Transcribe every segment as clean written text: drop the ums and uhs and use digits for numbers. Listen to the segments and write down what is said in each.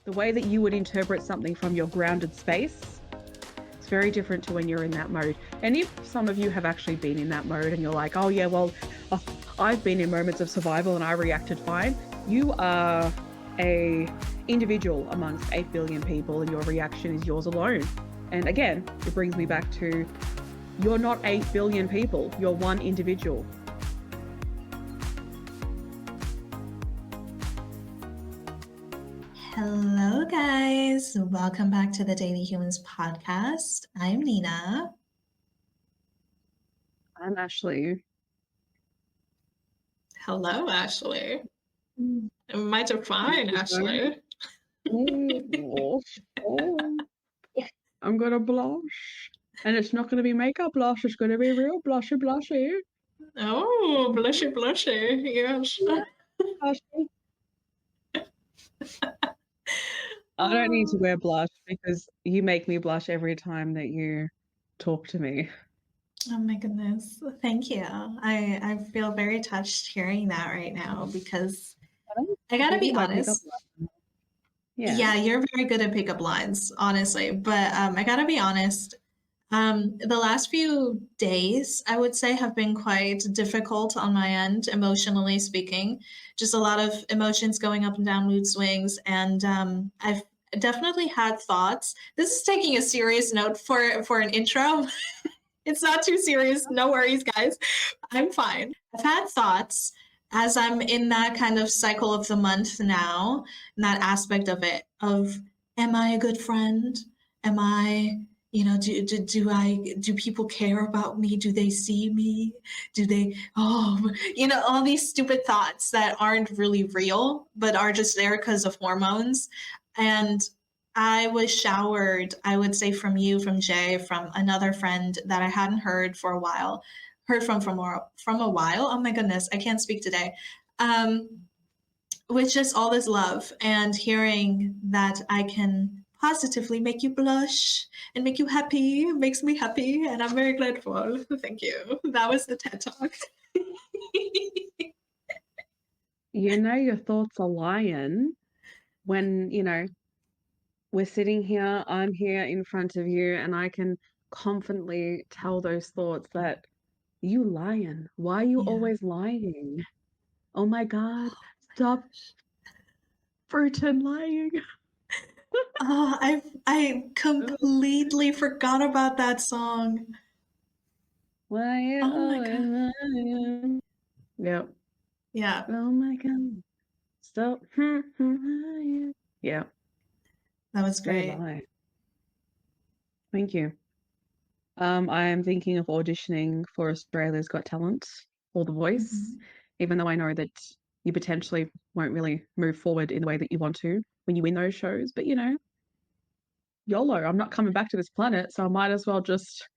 the way that you would interpret something from your grounded space, it's very different to when you're in that mode. And if some of you have actually been in that mode and you're like, oh yeah, well, I've been in moments of survival and I reacted fine. You are a individual amongst 8 billion people and your reaction is yours alone. And again, it brings me back to, you're not 8 billion people, you're one individual. Hello, guys. Welcome back to the Daily Humans podcast. I'm Nina. I'm Ashley. Hello, Ashley. Might have fine, Ashley. I'm gonna blush. And it's not gonna be makeup blush, it's gonna be real blushy blushy. Oh, blushy blushy, yes. I don't need to wear blush because you make me blush every time that you talk to me. Oh my goodness. Thank you. I feel very touched hearing that right now because I gotta be honest. Yeah, you're very good at pickup lines, honestly. But I gotta be honest. The last few days, I would say, have been quite difficult on my end, emotionally speaking. Just a lot of emotions going up and down, mood swings, and I've definitely had thoughts. This is taking a serious note for an intro. It's not too serious. No worries, guys. I'm fine. I've had thoughts as I'm in that kind of cycle of the month now, and that aspect of it, of am I a good friend? Am I, do people care about me? Do they see me? Do they, all these stupid thoughts that aren't really real, but are just there because of hormones. And I was showered, I would say, from you, from Jay, from another friend that I hadn't heard for a while, heard from a while. Oh my goodness, I can't speak today. With just all this love and hearing that I can positively make you blush and make you happy makes me happy, and I'm very grateful. Thank you. That was the TED Talk. Your thoughts are lying when, we're sitting here, I'm here in front of you, and I can confidently tell those thoughts that you lying. Why are you always lying? Oh my God, stop freaking lying. I completely forgot about that song. Why you always lying? Yep. Yeah. Oh my God, stop. Yeah. That was great. Thank you. I am thinking of auditioning for Australia's Got Talent or The Voice, even though I know that you potentially won't really move forward in the way that you want to when you win those shows. But YOLO, I'm not coming back to this planet, so I might as well just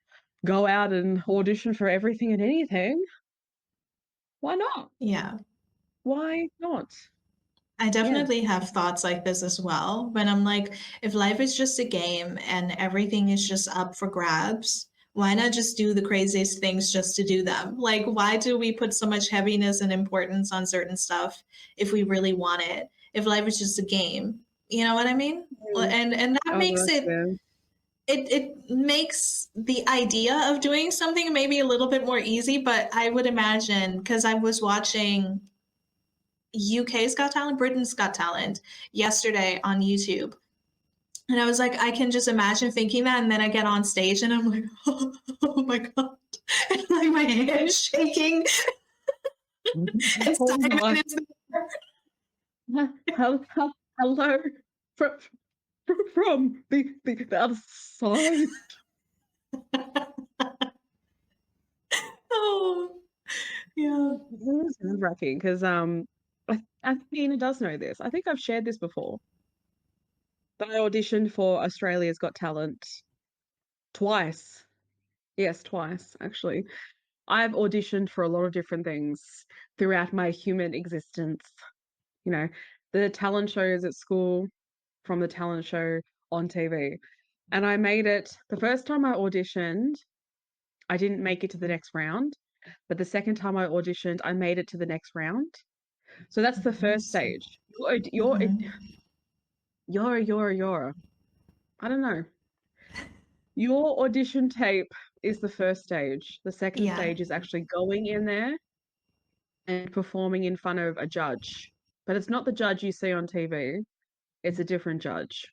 go out and audition for everything and anything. Why not? Yeah. Why not? I definitely have thoughts like this as well. When I'm like, if life is just a game and everything is just up for grabs, why not just do the craziest things just to do them? Like, why do we put so much heaviness and importance on certain stuff if we really want it? If life is just a game, you know what I mean? And that makes it makes the idea of doing something maybe a little bit more easy. But I would imagine, because I was watching UK's Got Talent, Britain's Got Talent yesterday on YouTube. And I was like, I can just imagine thinking that. And then I get on stage and I'm like, oh my God. And like my hand is shaking. And Simon is there. Hello. From the other side. Oh, yeah. It's nerve-wracking because I think Nina does know this. I think I've shared this before. But I auditioned for Australia's Got Talent twice. Yes, twice, actually. I've auditioned for a lot of different things throughout my human existence. The talent shows at school, from the talent show on TV. And I made it, the first time I auditioned, I didn't make it to the next round. But the second time I auditioned, I made it to the next round. So that's the first stage. You're. I don't know. Your audition tape is the first stage. The second stage is actually going in there and performing in front of a judge. But it's not the judge you see on TV. It's a different judge.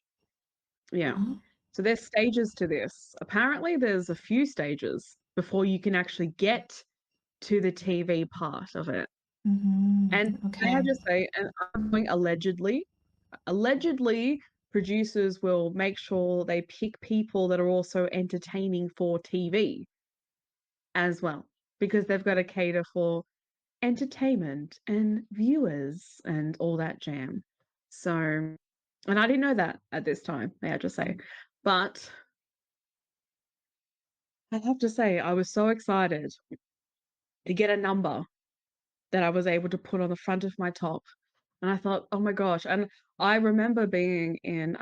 Yeah. Oh. So there's stages to this. Apparently there's a few stages before you can actually get to the TV part of it. And Okay. I have to say, and I'm going allegedly, producers will make sure they pick people that are also entertaining for TV as well, because they've got to cater for entertainment and viewers and all that jam. So, and I didn't know that at this time, may I just say. But I have to say, I was so excited to get a number that I was able to put on the front of my top. And I thought, oh my gosh. And I remember being in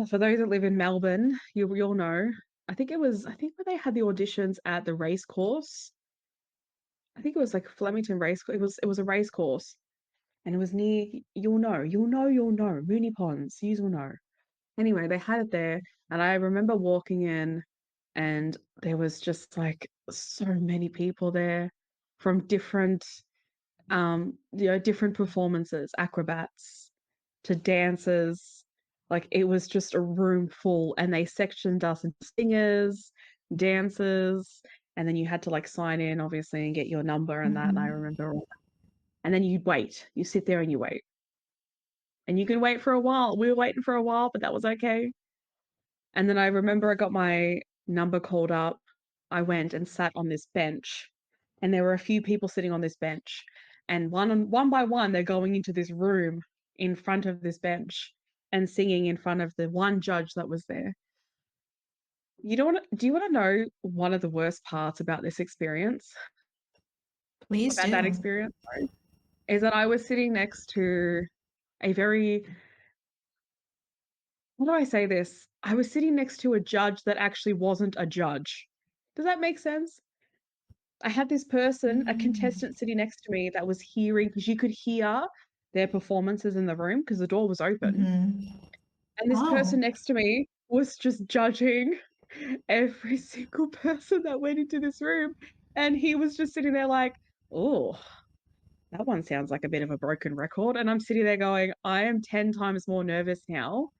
for those that live in Melbourne, you'll know. I think when they had the auditions at the race course. I think it was like Flemington race. It was a race course, and it was near. You'll know. Mooney Ponds. You will know. Anyway, they had it there, and I remember walking in, and there was just like so many people there from different different performances, acrobats to dancers. Like it was just a room full, and they sectioned us into singers, dancers, and then you had to like sign in, obviously, and get your number and that. And I remember all that. And then you wait, you sit there and you wait. And you can wait for a while. We were waiting for a while, but that was okay. And then I remember I got my number called up. I went and sat on this bench, and there were a few people sitting on this bench. And one by one, they're going into this room in front of this bench and singing in front of the one judge that was there. Do you want to know one of the worst parts about this experience? Please about do. that experience, sorry, is that I was sitting next to a very, how do I say this? I was sitting next to a judge that actually wasn't a judge. Does that make sense? I had this person, a contestant sitting next to me that was hearing, because you could hear their performances in the room because the door was open. And this person next to me was just judging every single person that went into this room. And he was just sitting there like, oh, that one sounds like a bit of a broken record. And I'm sitting there going, I am 10 times more nervous now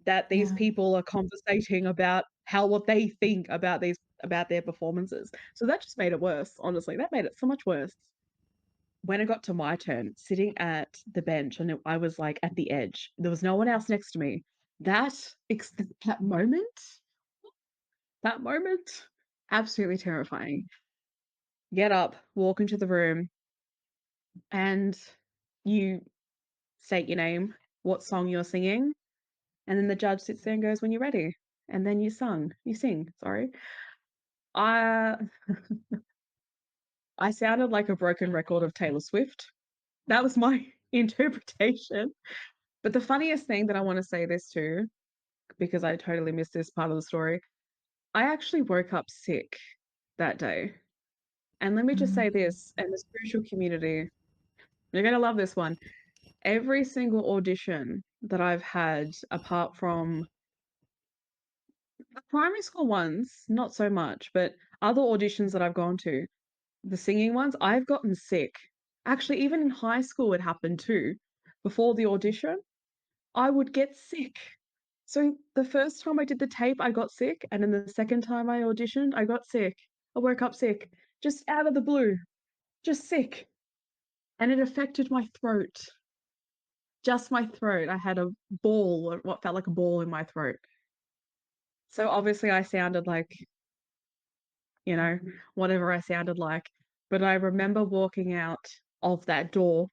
that these people are conversating about what they think about their performances. So that just made it worse, honestly. That made it so much worse. When it got to my turn, sitting at the bench, and I was like at the edge, there was no one else next to me. That moment, absolutely terrifying. Get up, walk into the room, and you state your name, what song you're singing, and then the judge sits there and goes, when you're ready. And then you sing, sorry. I sounded like a broken record of Taylor Swift. That was my interpretation. But the funniest thing that I want to say this to, because I totally missed this part of the story, I actually woke up sick that day. And let me just say this, and the spiritual community, you're going to love this one. Every single audition that I've had, apart from the primary school ones, not so much, but other auditions that I've gone to, the singing ones, I've gotten sick. Actually, even in high school, it happened too. Before the audition, I would get sick. So the first time I did the tape, I got sick. And then the second time I auditioned, I got sick. I woke up sick, just out of the blue, just sick. And it affected my throat. Just my throat. I had a ball, or what felt like a ball in my throat. So obviously I sounded like, whatever I sounded like. But I remember walking out of that door,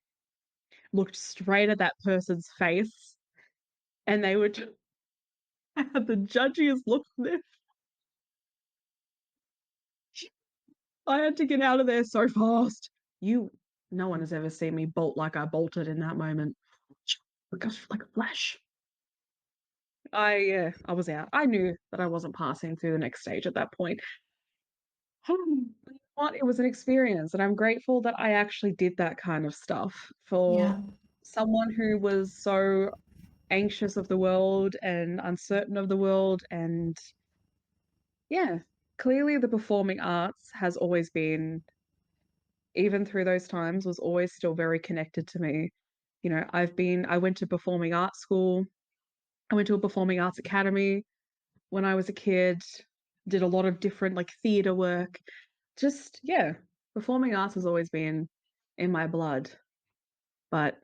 looked straight at that person's face, and they would I had the judgiest look on their. I had to get out of there so fast. No one has ever seen me bolt like I bolted in that moment. Like a flash. I was out. I knew that I wasn't passing through the next stage at that point. What? It was an experience, and I'm grateful that I actually did that kind of stuff for someone who was so anxious of the world and uncertain of the world, and yeah, clearly the performing arts has always been, even through those times, was always still very connected to me. You know, I went to performing arts school. I went to a performing arts academy when I was a kid, did a lot of different like theater work. Just, yeah, performing arts has always been in my blood. But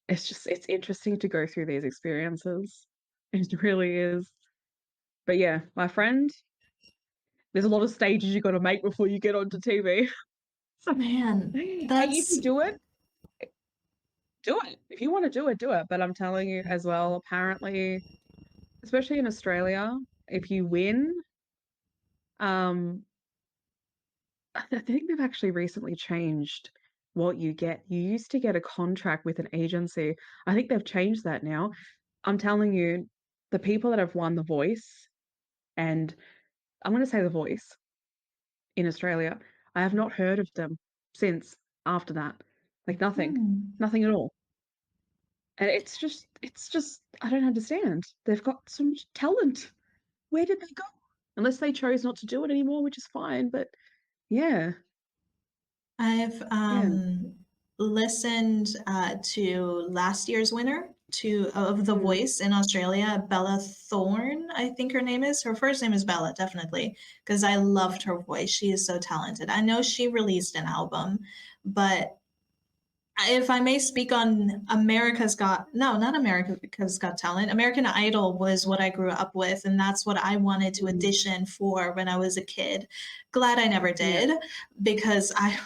it's interesting to go through these experiences. It really is. But yeah, my friend, there's a lot of stages you got to make before you get onto TV. So, Man, hey, if you that's do it, do it. If you want to do it, do it. But I'm telling you as well, apparently, especially in Australia, if you win, um, I think they've actually recently changed what you get. You used to get a contract with an agency. I think they've changed that now. I'm telling you, the people that have won The Voice, and I'm going to say The Voice in Australia, I have not heard of them since after that. Like nothing, hmm. nothing at all. And it's just, I don't understand. They've got so much talent. Where did they go? Unless they chose not to do it anymore, which is fine. But yeah, I've yeah. listened to last year's winner to of The Mm, Voice in Australia, Bella Thorne, I think her name is. Her first name is Bella, definitely, because I loved her voice. She is so talented. I know she released an album, but if I may speak on America's Got, no, not America's Got Talent. American Idol was what I grew up with, and that's what I wanted to mm, audition for when I was a kid. Glad I never yeah. did because oh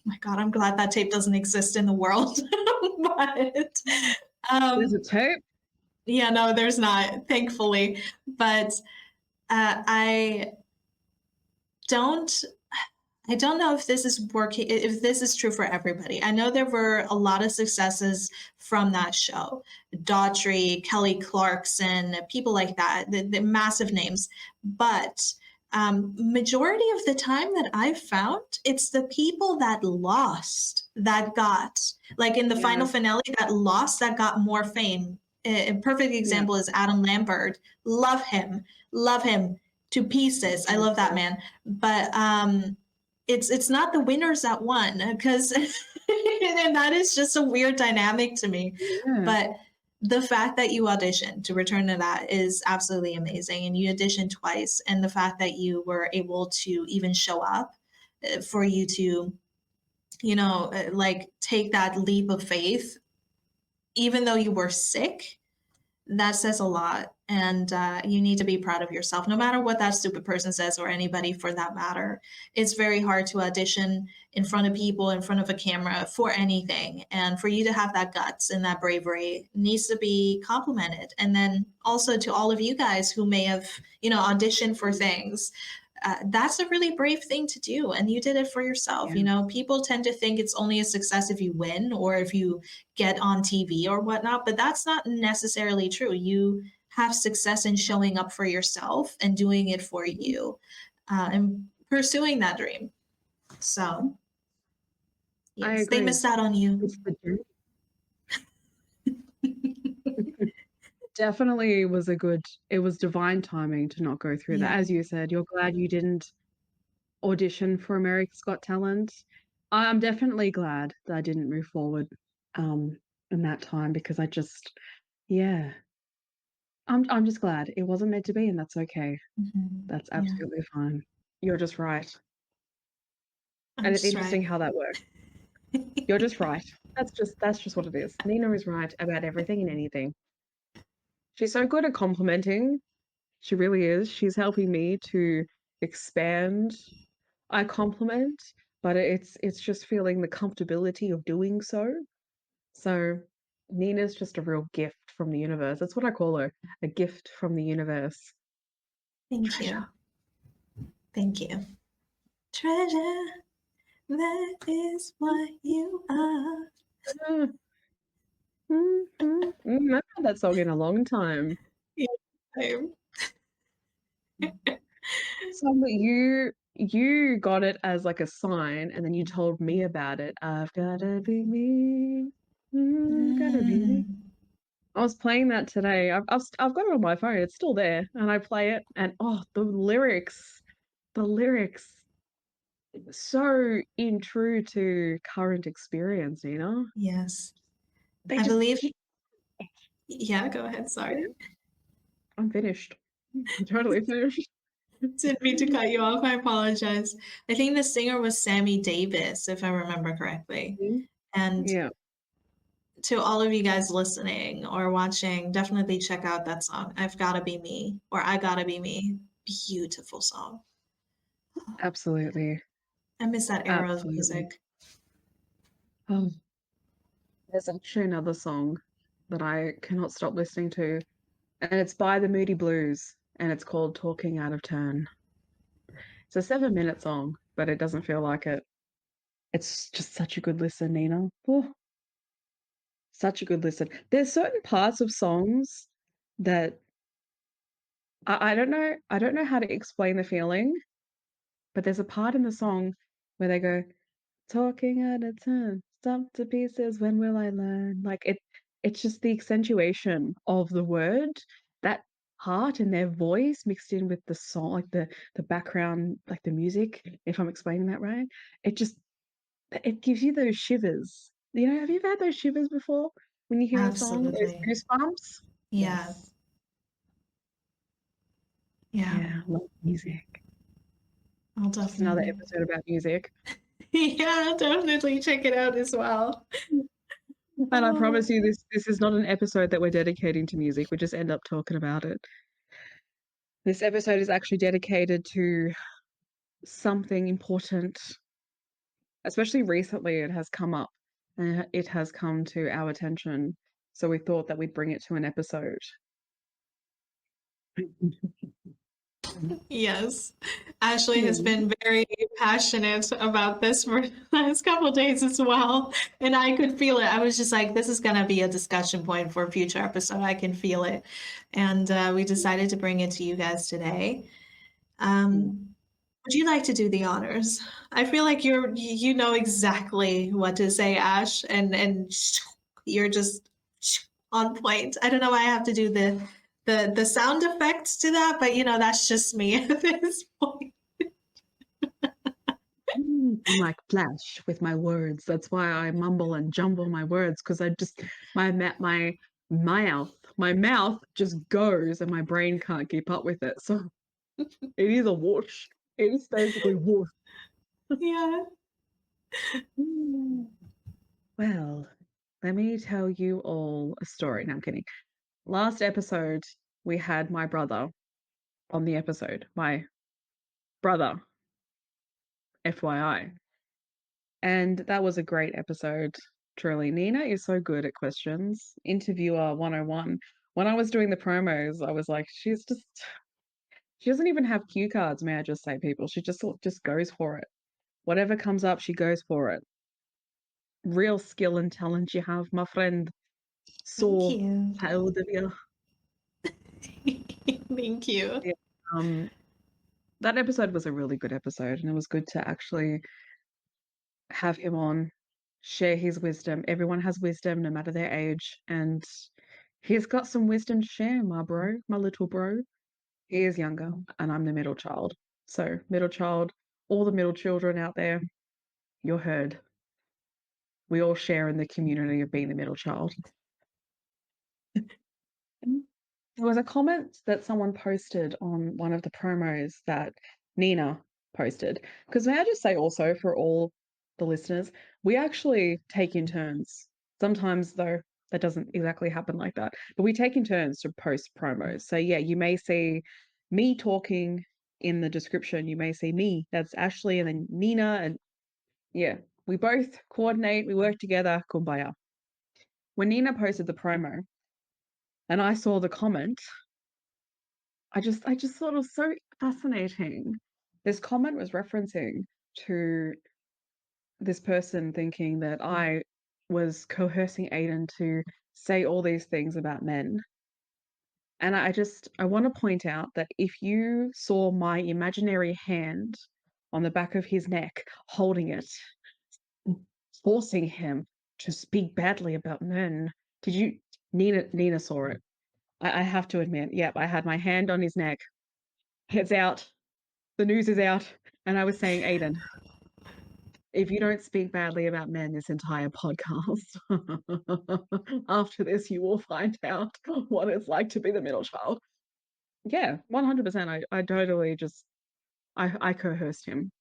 my God, I'm glad that tape doesn't exist in the world. But There's um, a tape. yeah, no, there's not, thankfully. But I don't I don't know if this is working, if this is true for everybody. I know there were a lot of successes from that show. Daughtry, Kelly Clarkson, people like that, the massive names. But majority of the time that I've found, it's the people that lost that got, like in the Yeah, final finale, that lost that got more fame. A perfect yeah. example is Adam Lambert. Love him to pieces. I love that Okay. man. But it's not the winners that won because and that is just a weird dynamic to me. Yeah. But the fact that you auditioned to return to that is absolutely amazing, and you auditioned twice, and the fact that you were able to even show up for you to like take that leap of faith even though you were sick, that says a lot. And you need to be proud of yourself, no matter what that stupid person says or anybody for that matter. It's very hard to audition in front of people, in front of a camera for anything. And for you to have that guts and that bravery needs to be complimented. And then also to all of you guys who may have, auditioned for things, that's a really brave thing to do, and you did it for yourself. Yeah. People tend to think it's only a success if you win or if you get on TV or whatnot, but that's not necessarily true. You have success in showing up for yourself and doing it for you, and pursuing that dream. So I yes, they agree. missed out on you. It's the journey. Definitely was it was divine timing to not go through that. Yeah. As you said, you're glad you didn't audition for America's Got Talent. I'm definitely glad that I didn't move forward um in that time because yeah. I'm just glad it wasn't meant to be, and that's okay. That's Yeah, absolutely fine. You're just right. I'm And it's just interesting right. how that works. You're just right. That's just what it is. Nina is right about everything and anything. She's so good at complimenting. She really is. She's helping me to expand. I compliment, but it's just feeling the comfortability of doing so. So Nina's just a real gift from the universe. That's what I call her, a gift from the universe. Thank Treasure. you. Thank you. Treasure, that is what you are. Mm, I've had that song in a long time. Yeah, same. Song that you got it as like a sign, and then you told me about it. I've gotta be me. Gotta be. I was playing that today. I've got it on my phone. It's still there, and I play it, and oh, the lyrics, so in true to current experience. Yes. They I just believe. hit. Yeah, go ahead. Sorry. I'm finished. I'm totally finished. Didn't mean to cut you off. I apologize. I think the singer was Sammy Davis, if I remember correctly. And Yeah, to all of you guys listening or watching, definitely check out that song. I've Gotta Be Me or I Gotta Be Me. Beautiful song. absolutely, I miss that era of absolutely. music. Oh, there's actually another song that I cannot stop listening to, and it's by the Moody Blues, and it's called "Talking Out of Turn." It's a 7-minute song, but it doesn't feel like it. It's just such a good listen, Nina. Oh, such a good listen. There's certain parts of songs that I don't know how to explain the feeling, but there's a part in the song where they go, talking out of turn, stumped to pieces, when will I learn? Like it's just the accentuation of the word, that part in their voice mixed in with the song, like the background, like the music, if I'm explaining that right. It gives you those shivers. Have you ever had those shivers before when you hear a song, those Absolutely. goosebumps? Yeah. Yes. Yeah. Yeah, love music. I'll Just another definitely. episode about music. Yeah, definitely check it out as well. And I Oh, promise you, this is not an episode that we're dedicating to music. We just end up talking about it. This episode is actually dedicated to something important, especially recently. It has come up and it has come to our attention. So we thought that we'd bring it to an episode. yes. Ashley has been very passionate about this for the last couple of days as well. And I could feel it. I was just like, this is going to be a discussion point for a future episode. I can feel it. And we decided to bring it to you guys today. Would you like to do the honors? I feel like you know exactly what to say, Ash, and you're just on point. I don't know why I have to do the sound effects to that, but that's just me at this point. I'm like Flash with my words. That's why I mumble and jumble my words, because I just my mouth just goes and my brain can't keep up with it. So it is a whoosh. It is basically whoosh. Yeah. Well, let me tell you all a story. No, I'm kidding. Last episode, we had my brother on the episode. My brother, FYI. And that was a great episode. Truly. Nina is so good at questions. Interviewer 101. When I was doing the promos, I was like, she doesn't even have cue cards, may I just say, people. She just goes for it. Whatever comes up, she goes for it. Real skill and talent you have, my friend. Thank So you. proud of you. Thank you. Yeah. That episode was a really good episode, and it was good to actually have him on, share his wisdom. Everyone has wisdom, no matter their age, and he's got some wisdom to share, my bro, my little bro. He is younger, and I'm the middle child. So, middle child, all the middle children out there, you're heard. We all share in the community of being the middle child. There was a comment that someone posted on one of the promos that Nina posted. Because may I just say also for all the listeners, we actually take in turns. Sometimes, though, that doesn't exactly happen like that. But we take in turns to post promos. So, yeah, you may see me talking in the description. You may see me, that's Ashley, and then Nina. And yeah, we both coordinate, we work together. Kumbaya. When Nina posted the promo and I saw the comment, I just thought it was so fascinating. This comment was referencing to this person thinking that I was coercing Aiden to say all these things about men. And I want to point out that if you saw my imaginary hand on the back of his neck, holding it, forcing him to speak badly about men. Did you Nina saw it. I have to admit, yep, I had my hand on his neck. It's out. The news is out. And I was saying, Aiden, if you don't speak badly about men this entire podcast, after this, you will find out what it's like to be the middle child. Yeah, 100%. I totally just, I coerced him.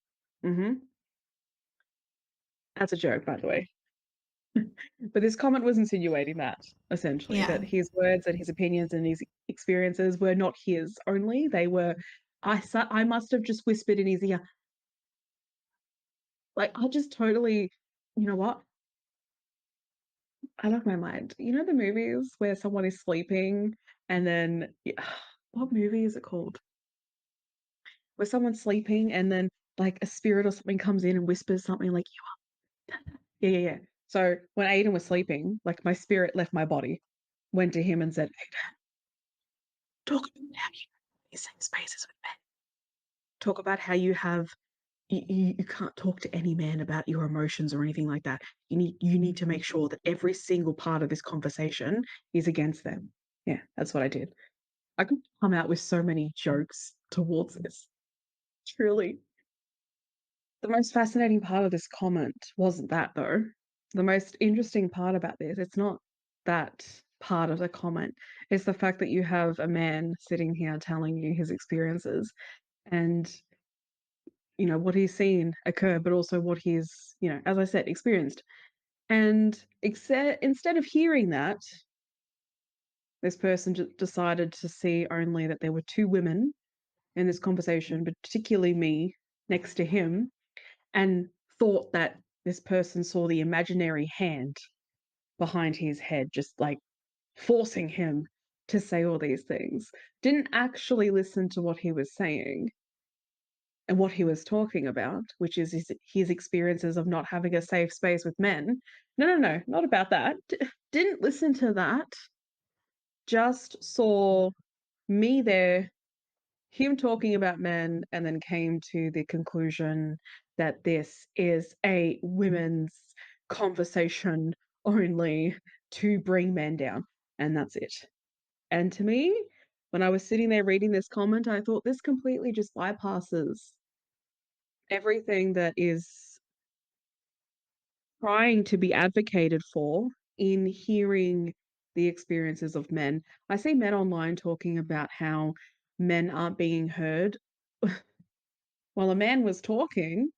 That's a joke, by the way. But this comment was insinuating that, essentially, that his words and his opinions and his experiences were not his only. They were, I must have just whispered in his ear. Like, I just totally, you know what? I lost my mind. You know the movies where someone is sleeping and then, what movie is it called? Where someone's sleeping and then like a spirit or something comes in and whispers something like, you are. Yeah. So when Aiden was sleeping, like my spirit left my body, went to him and said, Aiden, talk about how you have these same spaces with men. Talk about how you have you can't talk to any man about your emotions or anything like that. You need to make sure that every single part of this conversation is against them. Yeah, that's what I did. I could come out with so many jokes towards this. Truly. The most fascinating part of this comment wasn't that, though. The most interesting part about this, it's not that part of the comment. It's the fact that you have a man sitting here telling you his experiences and, you know, what he's seen occur, but also what he's, you know, as I said, experienced. And instead of hearing that, this person decided to see only that there were two women in this conversation, but particularly me next to him, and thought that this person saw the imaginary hand behind his head, just like forcing him to say all these things. Didn't actually listen to what he was saying and what he was talking about, which is his experiences of not having a safe space with men. No, not about that. Didn't listen to that. Just saw me there, him talking about men, and then came to the conclusion that this is a women's conversation only to bring men down. And that's it. And to me, when I was sitting there reading this comment, I thought this completely just bypasses everything that is trying to be advocated for in hearing the experiences of men. I see men online talking about how men aren't being heard. Well, a man was talking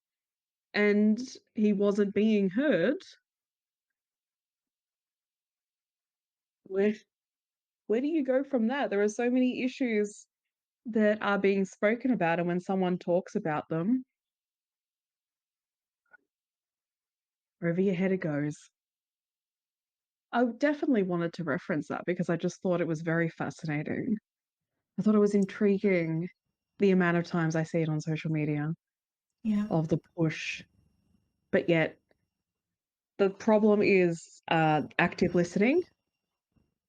and he wasn't being heard. Where where do you go from that? There are so many issues that are being spoken about, and when someone talks about them, over your head it goes. I definitely wanted to reference that because I just thought it was very fascinating. I thought it was intriguing the amount of times I see it on social media of the push. But yet, the problem is active listening.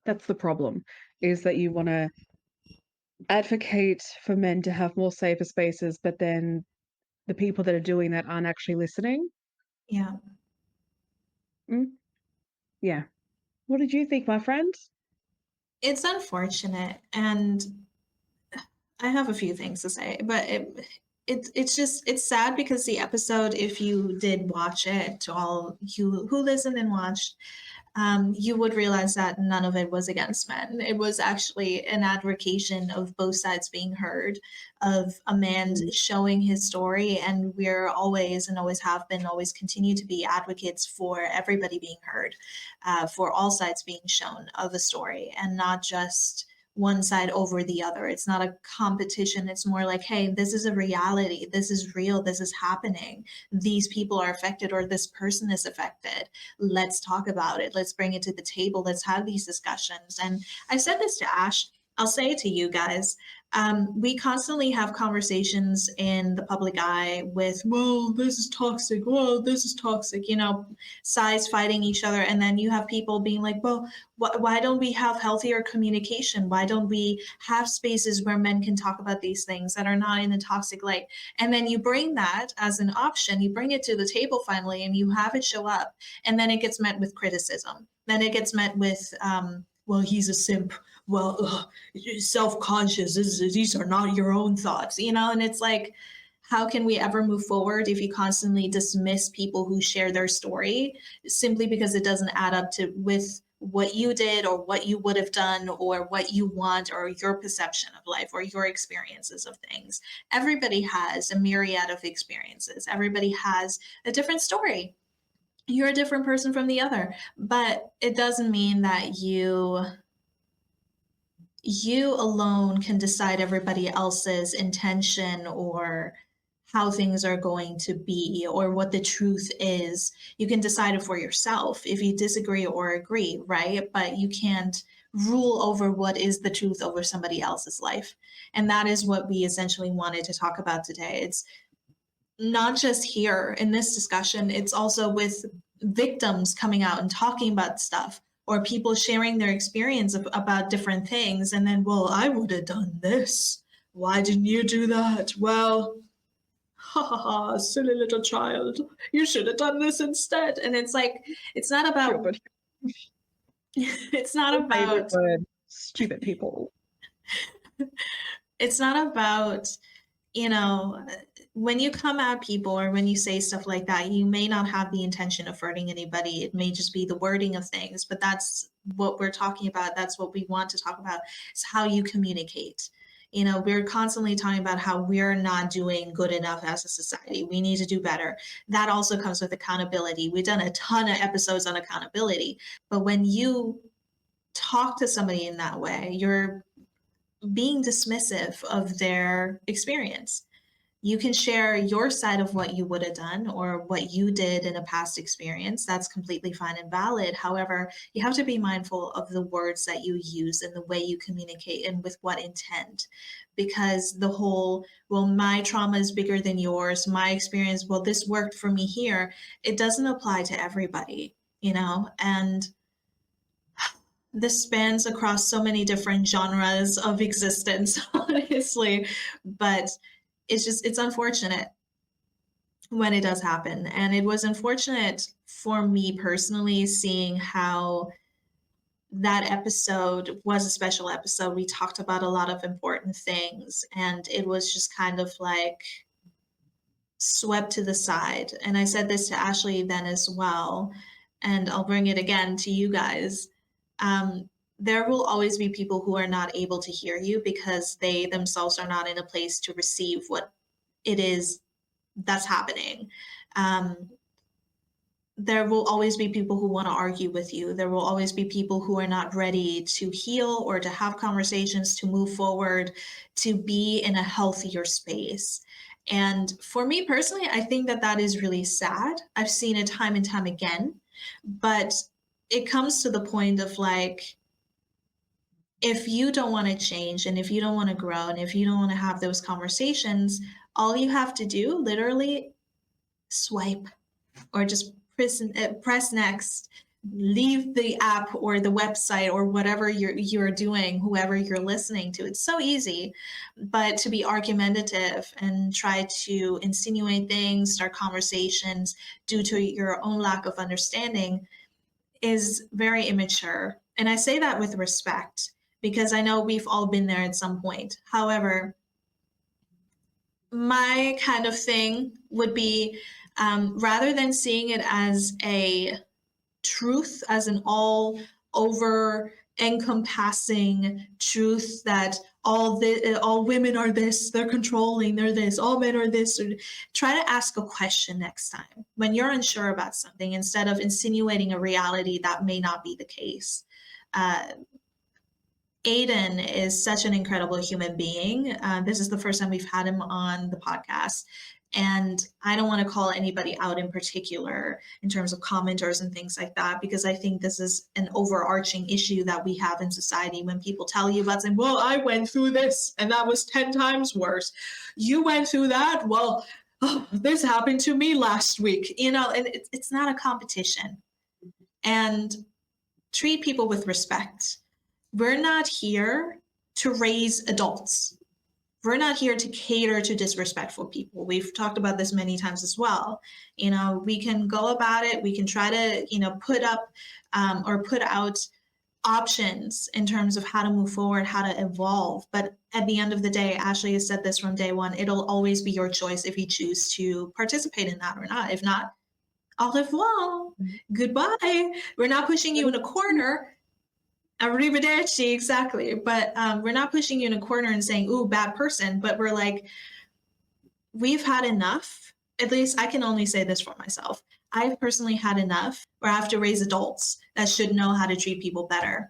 That's the problem, is that you want to advocate for men to have more safer spaces, but then the people that are doing that aren't actually listening. Yeah. Yeah. What did you think, my friend? It's unfortunate, and I have a few things to say, but it's sad because the episode, if you did watch it, to all you who listened and watched, you would realize that none of it was against men. It was actually an advocation of both sides being heard, of a man showing his story. And we're always and always have been, always continue to be advocates for everybody being heard, for all sides being shown of a story and not just one side over the other. It's not a competition. It's more like, hey, this is a reality. This is real. This is happening. These people are affected, or this person is affected. Let's talk about it. Let's bring it to the table. Let's have these discussions. And I said this to Ash I'll say it to you guys. We constantly have conversations in the public eye with, well, this is toxic. Well, this is toxic, sides fighting each other. And then you have people being like, well, why don't we have healthier communication? Why don't we have spaces where men can talk about these things that are not in a toxic light? And then you bring that as an option, you bring it to the table finally, and you have it show up. And then it gets met with criticism. Then it gets met with, well, he's a simp. Well, self-conscious. These are not your own thoughts, and it's like, how can we ever move forward if you constantly dismiss people who share their story simply because it doesn't add up with what you did or what you would have done or what you want or your perception of life or your experiences of things? Everybody has a myriad of experiences. Everybody has a different story. You're a different person from the other, but it doesn't mean that you alone can decide everybody else's intention or how things are going to be or what the truth is. You can decide it for yourself if you disagree or agree, right? But you can't rule over what is the truth over somebody else's life. And that is what we essentially wanted to talk about today. It's not just here in this discussion, it's also with victims coming out and talking about stuff, or people sharing their experience about different things. And then, well, I would have done this. Why didn't you do that? Well, ha ha ha, silly little child. You should have done this instead. And it's like, it's not about, it's not about, favorite word, stupid people. It's not about, when you come at people or when you say stuff like that, you may not have the intention of hurting anybody. It may just be the wording of things, but that's what we're talking about. That's what we want to talk about, is how you communicate. We're constantly talking about how we're not doing good enough as a society. We need to do better. That also comes with accountability. We've done a ton of episodes on accountability, but when you talk to somebody in that way, you're being dismissive of their experience. You can share your side of what you would have done or what you did in a past experience. That's completely fine and valid. However, you have to be mindful of the words that you use and the way you communicate and with what intent. Because the whole, well, my trauma is bigger than yours, my experience, well, this worked for me here, it doesn't apply to everybody, and this spans across so many different genres of existence, honestly, but it's unfortunate when it does happen. And it was unfortunate for me personally, seeing how that episode was a special episode. We talked about a lot of important things, and it was just kind of like swept to the side. And I said this to Ashley then as well, and I'll bring it again to you guys. There will always be people who are not able to hear you because they themselves are not in a place to receive what it is that's happening. There will always be people who want to argue with you. There will always be people who are not ready to heal or to have conversations, to move forward, to be in a healthier space. And for me personally, I think that is really sad. I've seen it time and time again, but it comes to the point of like, if you don't want to change and if you don't want to grow and if you don't want to have those conversations, all you have to do, literally, swipe or just press next, leave the app or the website or whatever you're doing, whoever you're listening to. It's so easy, but to be argumentative and try to insinuate things, start conversations due to your own lack of understanding is very immature. And I say that with respect, because I know we've all been there at some point. However, my kind of thing would be, rather than seeing it as a truth, as an all over encompassing truth that all women are this, they're controlling, they're this, all men are this, or try to ask a question next time when you're unsure about something, instead of insinuating a reality that may not be the case. Aiden is such an incredible human being. This is the first time we've had him on the podcast. And I don't want to call anybody out in particular in terms of commenters and things like that, because I think this is an overarching issue that we have in society. When people tell you about saying, well, I went through this and that was 10 times worse. You went through that? Well, oh, this happened to me last week, you know, and it's not a competition. And treat people with respect. We're not here to raise adults. We're not here to cater to disrespectful people. We've talked about this many times as well. You know, we can go about it. We can try to, you know, put up or put out options in terms of how to move forward, how to evolve. But at the end of the day, Ashley has said this from day one, it'll always be your choice if you choose to participate in that or not. If not, au revoir, goodbye. We're not pushing you in a corner. Arrivederci, exactly. But we're not pushing you in a corner and saying, ooh, bad person. But we're like, we've had enough. At least I can only say this for myself. I've personally had enough where I have to raise adults that should know how to treat people better.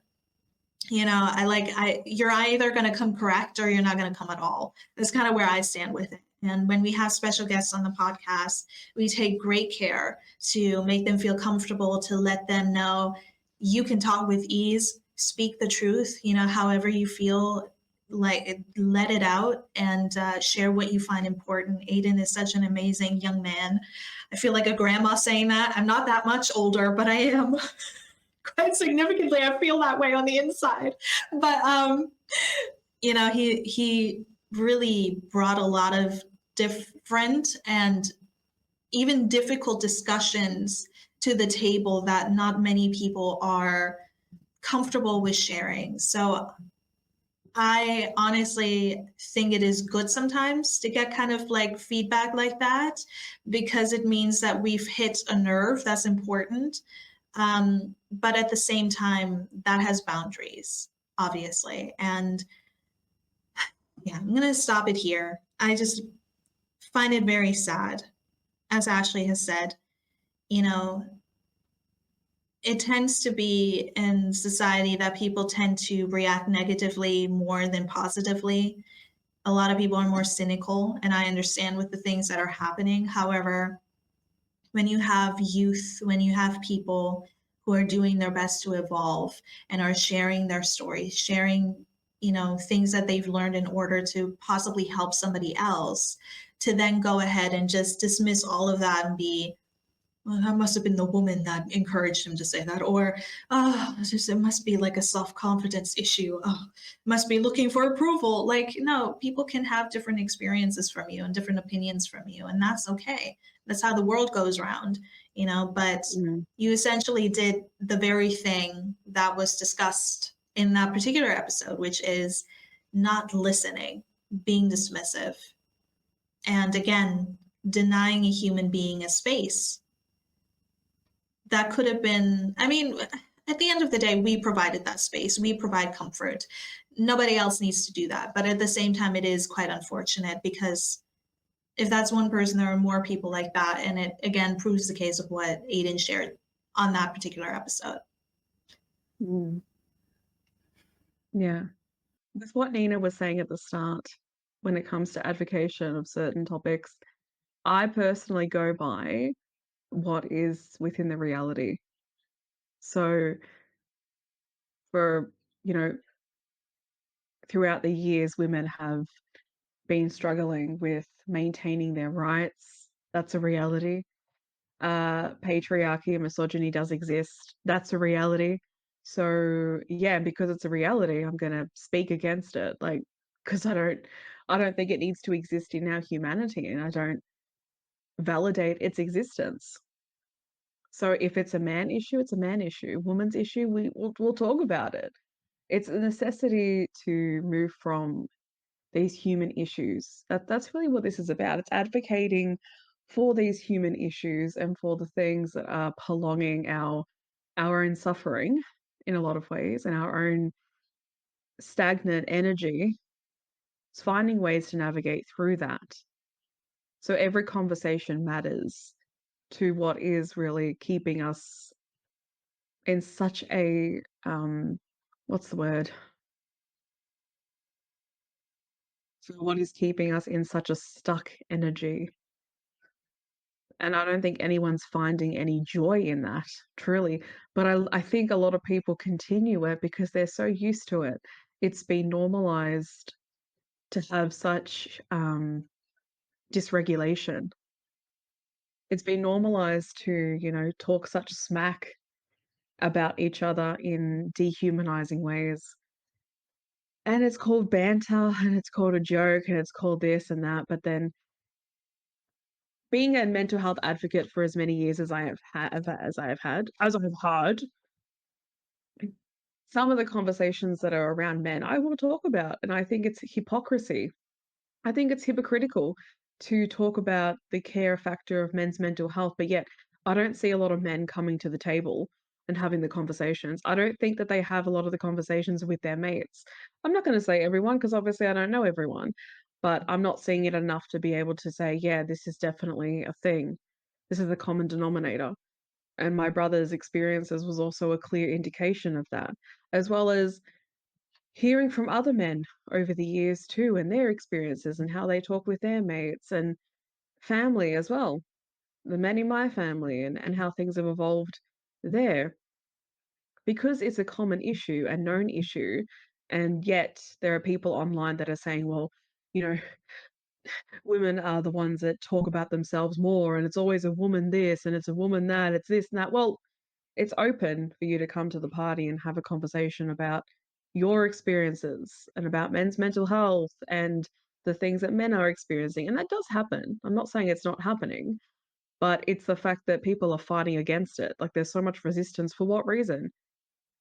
You know, you're either going to come correct or you're not going to come at all. That's kind of where I stand with it. And when we have special guests on the podcast, we take great care to make them feel comfortable, to let them know you can talk with ease, speak the truth, you know, however you feel, like let it out and share what you find important. Aiden is such an amazing young man. I feel like a grandma saying that. I'm not that much older, but I am quite significantly. I feel that way on the inside. But you know, he really brought a lot of different and even difficult discussions to the table that not many people are comfortable with sharing. So I honestly think it is good sometimes to get kind of like feedback like that, because it means that we've hit a nerve that's important. But at the same time, that has boundaries, obviously. And yeah, I'm going to stop it here. I just find it very sad, as Ashley has said, you know, it tends to be in society that people tend to react negatively more than positively. A lot of people are more cynical, and I understand with the things that are happening. However, when you have youth, when you have people who are doing their best to evolve and are sharing their stories, sharing, you know, things that they've learned in order to possibly help somebody else, to then go ahead and just dismiss all of that and be, well, that must have been the woman that encouraged him to say that, or oh, it must be like a self-confidence issue. Oh, must be looking for approval. Like, no, people can have different experiences from you and different opinions from you, and that's okay. That's how the world goes round, you know. But you essentially did the very thing that was discussed in that particular episode, which is not listening, being dismissive, and again, denying a human being a space that could have been, I mean, at the end of the day, we provided that space. We provide comfort. Nobody else needs to do that. But at the same time, it is quite unfortunate, because if that's one person, there are more people like that. And it, again, proves the case of what Aiden shared on that particular episode. Yeah. That's what Nina was saying at the start when it comes to advocacy of certain topics. I personally go by what is within the reality. So for, you know, throughout the years, women have been struggling with maintaining their rights. That's a reality. Patriarchy and misogyny does exist. That's a reality. So yeah, because it's a reality, I'm gonna speak against it. Like, because I don't think it needs to exist in our humanity, and I don't validate its existence. So if it's a man issue, it's a man issue. Woman's issue, we'll talk about it. It's a necessity to move from these human issues. That's really what this is about. It's advocating for these human issues and for the things that are prolonging our own suffering in a lot of ways, and our own stagnant energy. It's finding ways to navigate through that. So every conversation matters to what is really keeping us in such a what's the word? So what is keeping us in such a stuck energy? And I don't think anyone's finding any joy in that, truly. But I think a lot of people continue it because they're so used to it. It's been normalized to have such dysregulation. It's been normalized to, talk such smack about each other in dehumanizing ways. And it's called banter and it's called a joke and it's called this and that. But then being a mental health advocate for as many years as I have had, some of the conversations that are around men, I will talk about, and I think it's hypocrisy. I think it's hypocritical to talk about the care factor of men's mental health, but yet I don't see a lot of men coming to the table and having the conversations. I don't think that they have a lot of the conversations with their mates. I'm not going to say everyone because obviously I don't know everyone, but I'm not seeing it enough to be able to say, yeah, this is definitely a thing. This is a common denominator. And my brother's experiences was also a clear indication of that, as well as hearing from other men over the years too and their experiences and how they talk with their mates and family as well, the men in my family and how things have evolved there. Because it's a common issue, a known issue, and yet there are people online that are saying, well, you know, women are the ones that talk about themselves more, and it's always a woman this and it's a woman that, it's this and that. Well, it's open for you to come to the party and have a conversation about your experiences and about men's mental health and the things that men are experiencing. And that does happen. I'm not saying it's not happening, but it's the fact that people are fighting against it. Like there's so much resistance. For what reason?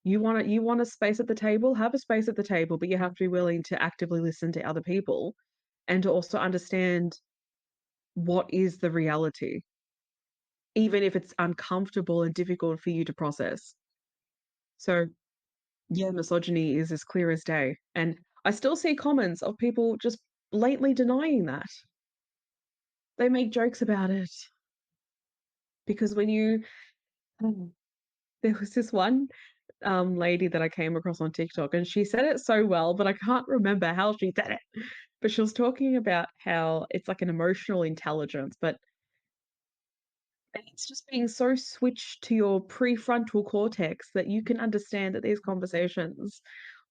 You want a space at the table, have a space at the table, but you have to be willing to actively listen to other people and to also understand what is the reality, even if it's uncomfortable and difficult for you to process. So yeah, misogyny is as clear as day. And I still see comments of people just blatantly denying that. They make jokes about it. Because when you, there was this one lady that I came across on TikTok and she said it so well, but I can't remember how she said it. But she was talking about how it's like an emotional intelligence, but it's just being so switched to your prefrontal cortex that you can understand that these conversations,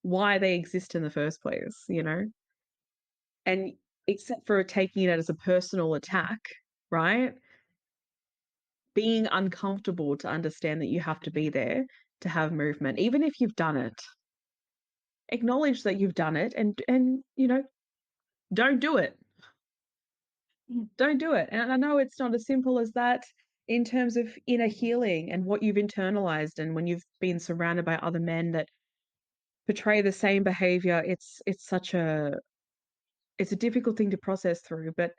why they exist in the first place, And except for taking it as a personal attack, right? Being uncomfortable to understand that you have to be there to have movement, even if you've done it. Acknowledge that you've done it and don't do it. Don't do it. And I know it's not as simple as that in terms of inner healing and what you've internalized and when you've been surrounded by other men that portray the same behavior, it's a difficult thing to process through. But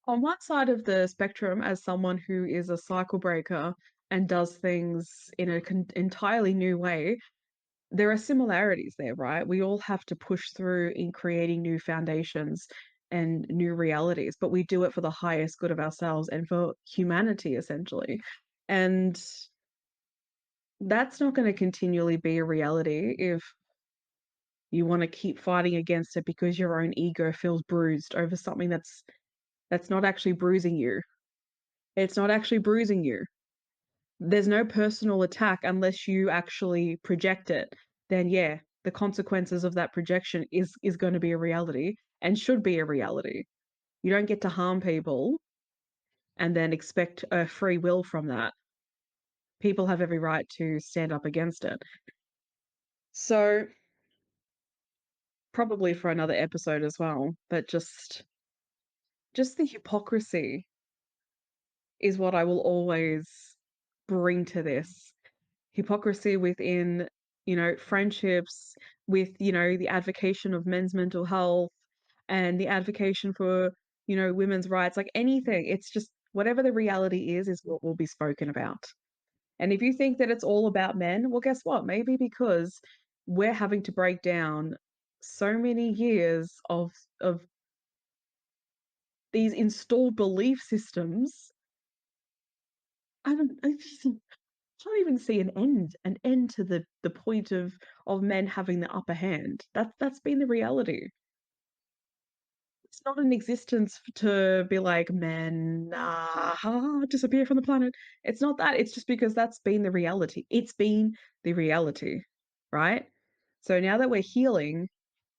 on one side of the spectrum, as someone who is a cycle breaker and does things in an entirely new way, there are similarities there, right? We all have to push through in creating new foundations and new realities, but we do it for the highest good of ourselves and for humanity, essentially. And that's not going to continually be a reality if you want to keep fighting against it because your own ego feels bruised over something that's not actually bruising you. It's not actually bruising you. There's no personal attack unless you actually project it. Then yeah, the consequences of that projection is going to be a reality and should be a reality. You don't get to harm people and then expect a free will from that. People have every right to stand up against it. So probably for another episode as well, but just the hypocrisy is what I will always bring to this. Hypocrisy within, friendships, with, the advocation of men's mental health and the advocation for, women's rights, like anything. It's just whatever the reality is what will be spoken about. And if you think that it's all about men, well, guess what? Maybe because we're having to break down so many years of these installed belief systems. I just can't even see an end to the point of men having the upper hand. That's been the reality. It's not an existence to be like, men disappear from the planet. It's not that. It's just because that's been the reality. It's been the reality, right? So now that we're healing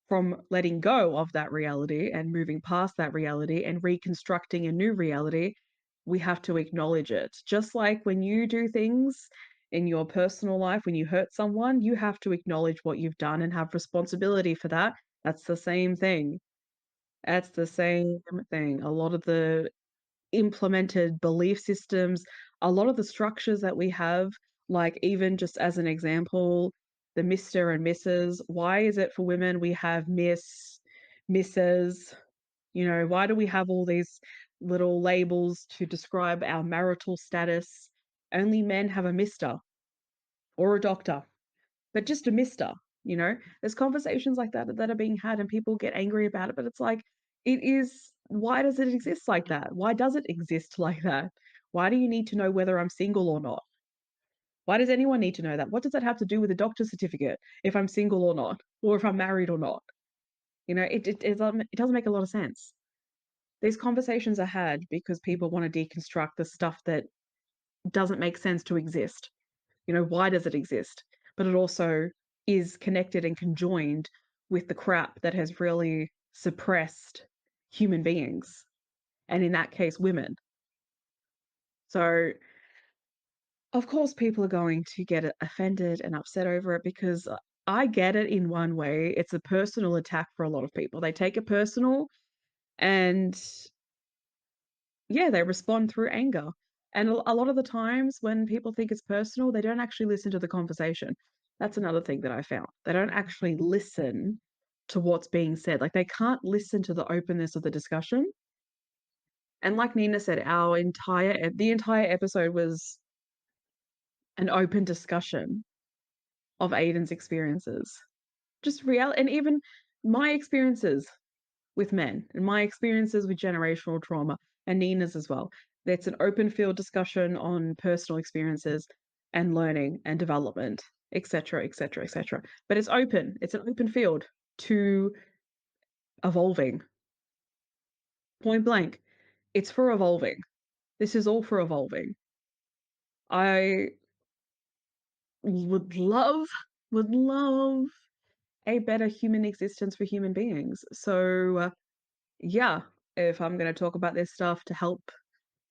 from letting go of that reality and moving past that reality and reconstructing a new reality, we have to acknowledge it. Just like when you do things in your personal life, when you hurt someone, you have to acknowledge what you've done and have responsibility for that. That's the same thing. That's the same thing. A lot of the implemented belief systems, a lot of the structures that we have, like even just as an example, the Mr. and Mrs. Why is it for women we have Miss, Mrs.? Why do we have all these little labels to describe our marital status? Only men have a Mr. or a doctor, but just a Mr. There's conversations like that are being had and people get angry about it, but it's like, why does it exist like that? Why does it exist like that? Why do you need to know whether I'm single or not? Why does anyone need to know that? What does that have to do with a doctor's certificate if I'm single or not, or if I'm married or not? It doesn't make a lot of sense. These conversations are had because people want to deconstruct the stuff that doesn't make sense to exist. Why does it exist? But it also is connected and conjoined with the crap that has really suppressed human beings, and in that case, women. So, of course, people are going to get offended and upset over it because I get it in one way. It's a personal attack for a lot of people. They take it personal and, yeah, they respond through anger. And a lot of the times when people think it's personal, they don't actually listen to the conversation. That's another thing that I found. They don't actually listen to what's being said. Like they can't listen to the openness of the discussion. And like Nina said, the entire episode was an open discussion of Aiden's experiences. Just real, and even my experiences with men and my experiences with generational trauma and Nina's as well. It's an open field discussion on personal experiences and learning and development, etc., etc., etc. But it's open. It's an open field to evolving. Point blank. It's for evolving. This is all for evolving. I would love a better human existence for human beings. So, yeah, if I'm going to talk about this stuff to help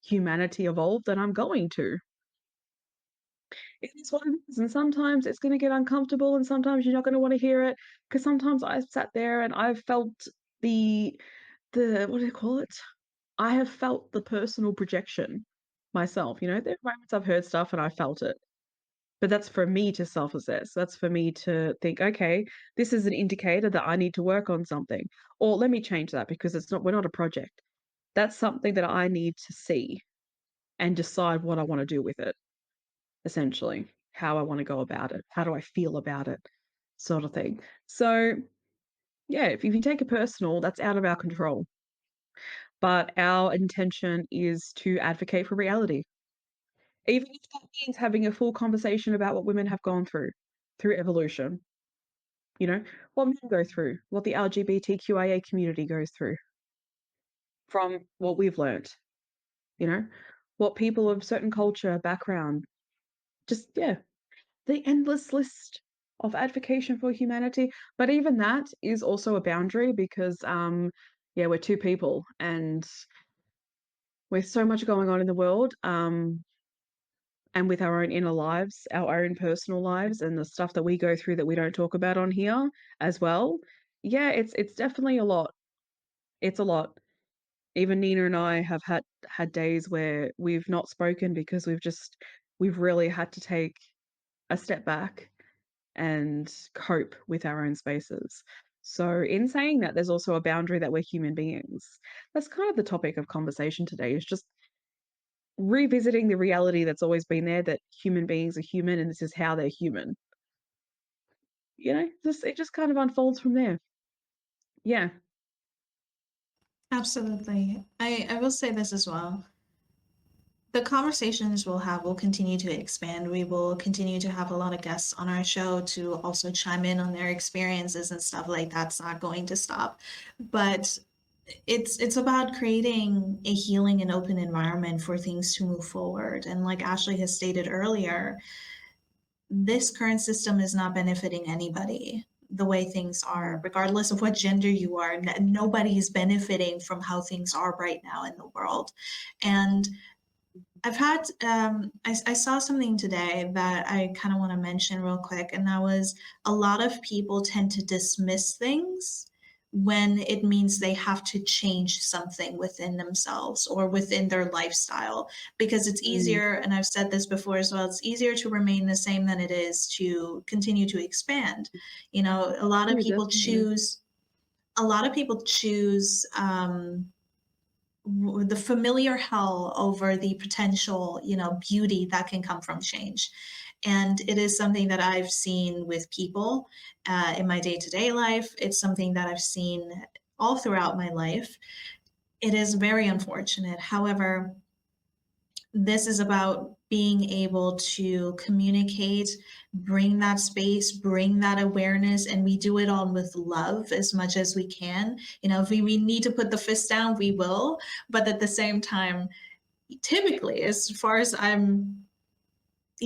humanity evolve, then I'm going to. It is what it is, and sometimes it's going to get uncomfortable, and sometimes you're not going to want to hear it. Because sometimes I've sat there and I've felt the what do you call it? I have felt the personal projection myself. There are moments I've heard stuff and I felt it. But that's for me to self-assess. That's for me to think, okay, this is an indicator that I need to work on something. Or let me change that because we're not a project. That's something that I need to see and decide what I want to do with it, essentially, how I want to go about it, how do I feel about it, sort of thing. So, yeah, if you take it personal, that's out of our control. But our intention is to advocate for reality. Even if that means having a full conversation about what women have gone through evolution. What men go through, what the LGBTQIA community goes through from what we've learnt, what people of certain culture, background, just, yeah, the endless list of advocacy for humanity. But even that is also a boundary because, yeah, we're two people and with so much going on in the world, and with our own inner lives, our own personal lives, and the stuff that we go through that we don't talk about on here as well. Yeah, it's definitely a lot. It's a lot. Even Nina and I have had days where we've not spoken because we've really had to take a step back and cope with our own spaces. So in saying that, there's also a boundary that we're human beings. That's kind of the topic of conversation today, is just revisiting the reality that's always been there, that human beings are human and this is how they're human. It just kind of unfolds from there. Yeah. Absolutely. I will say this as well. The conversations we'll have will continue to expand. We will continue to have a lot of guests on our show to also chime in on their experiences and stuff like that's not going to stop. But it's about creating a healing and open environment for things to move forward. And like Ashley has stated earlier, this current system is not benefiting anybody the way things are, regardless of what gender you are. Nobody is benefiting from how things are right now in the world. And I've had, I saw something today that I kind of want to mention real quick, and that was a lot of people tend to dismiss things when it means they have to change something within themselves or within their lifestyle, because it's easier, and I've said this before as well, it's easier to remain the same than it is to continue to expand. You know, a lot of people choose, the familiar hell over the potential, beauty that can come from change. And it is something that I've seen with people in my day-to-day life. It's something that I've seen all throughout my life. It is very unfortunate. However, this is about being able to communicate, bring that space, bring that awareness, and we do it all with love as much as we can. If we need to put the fist down, we will. But at the same time, typically, as far as I'm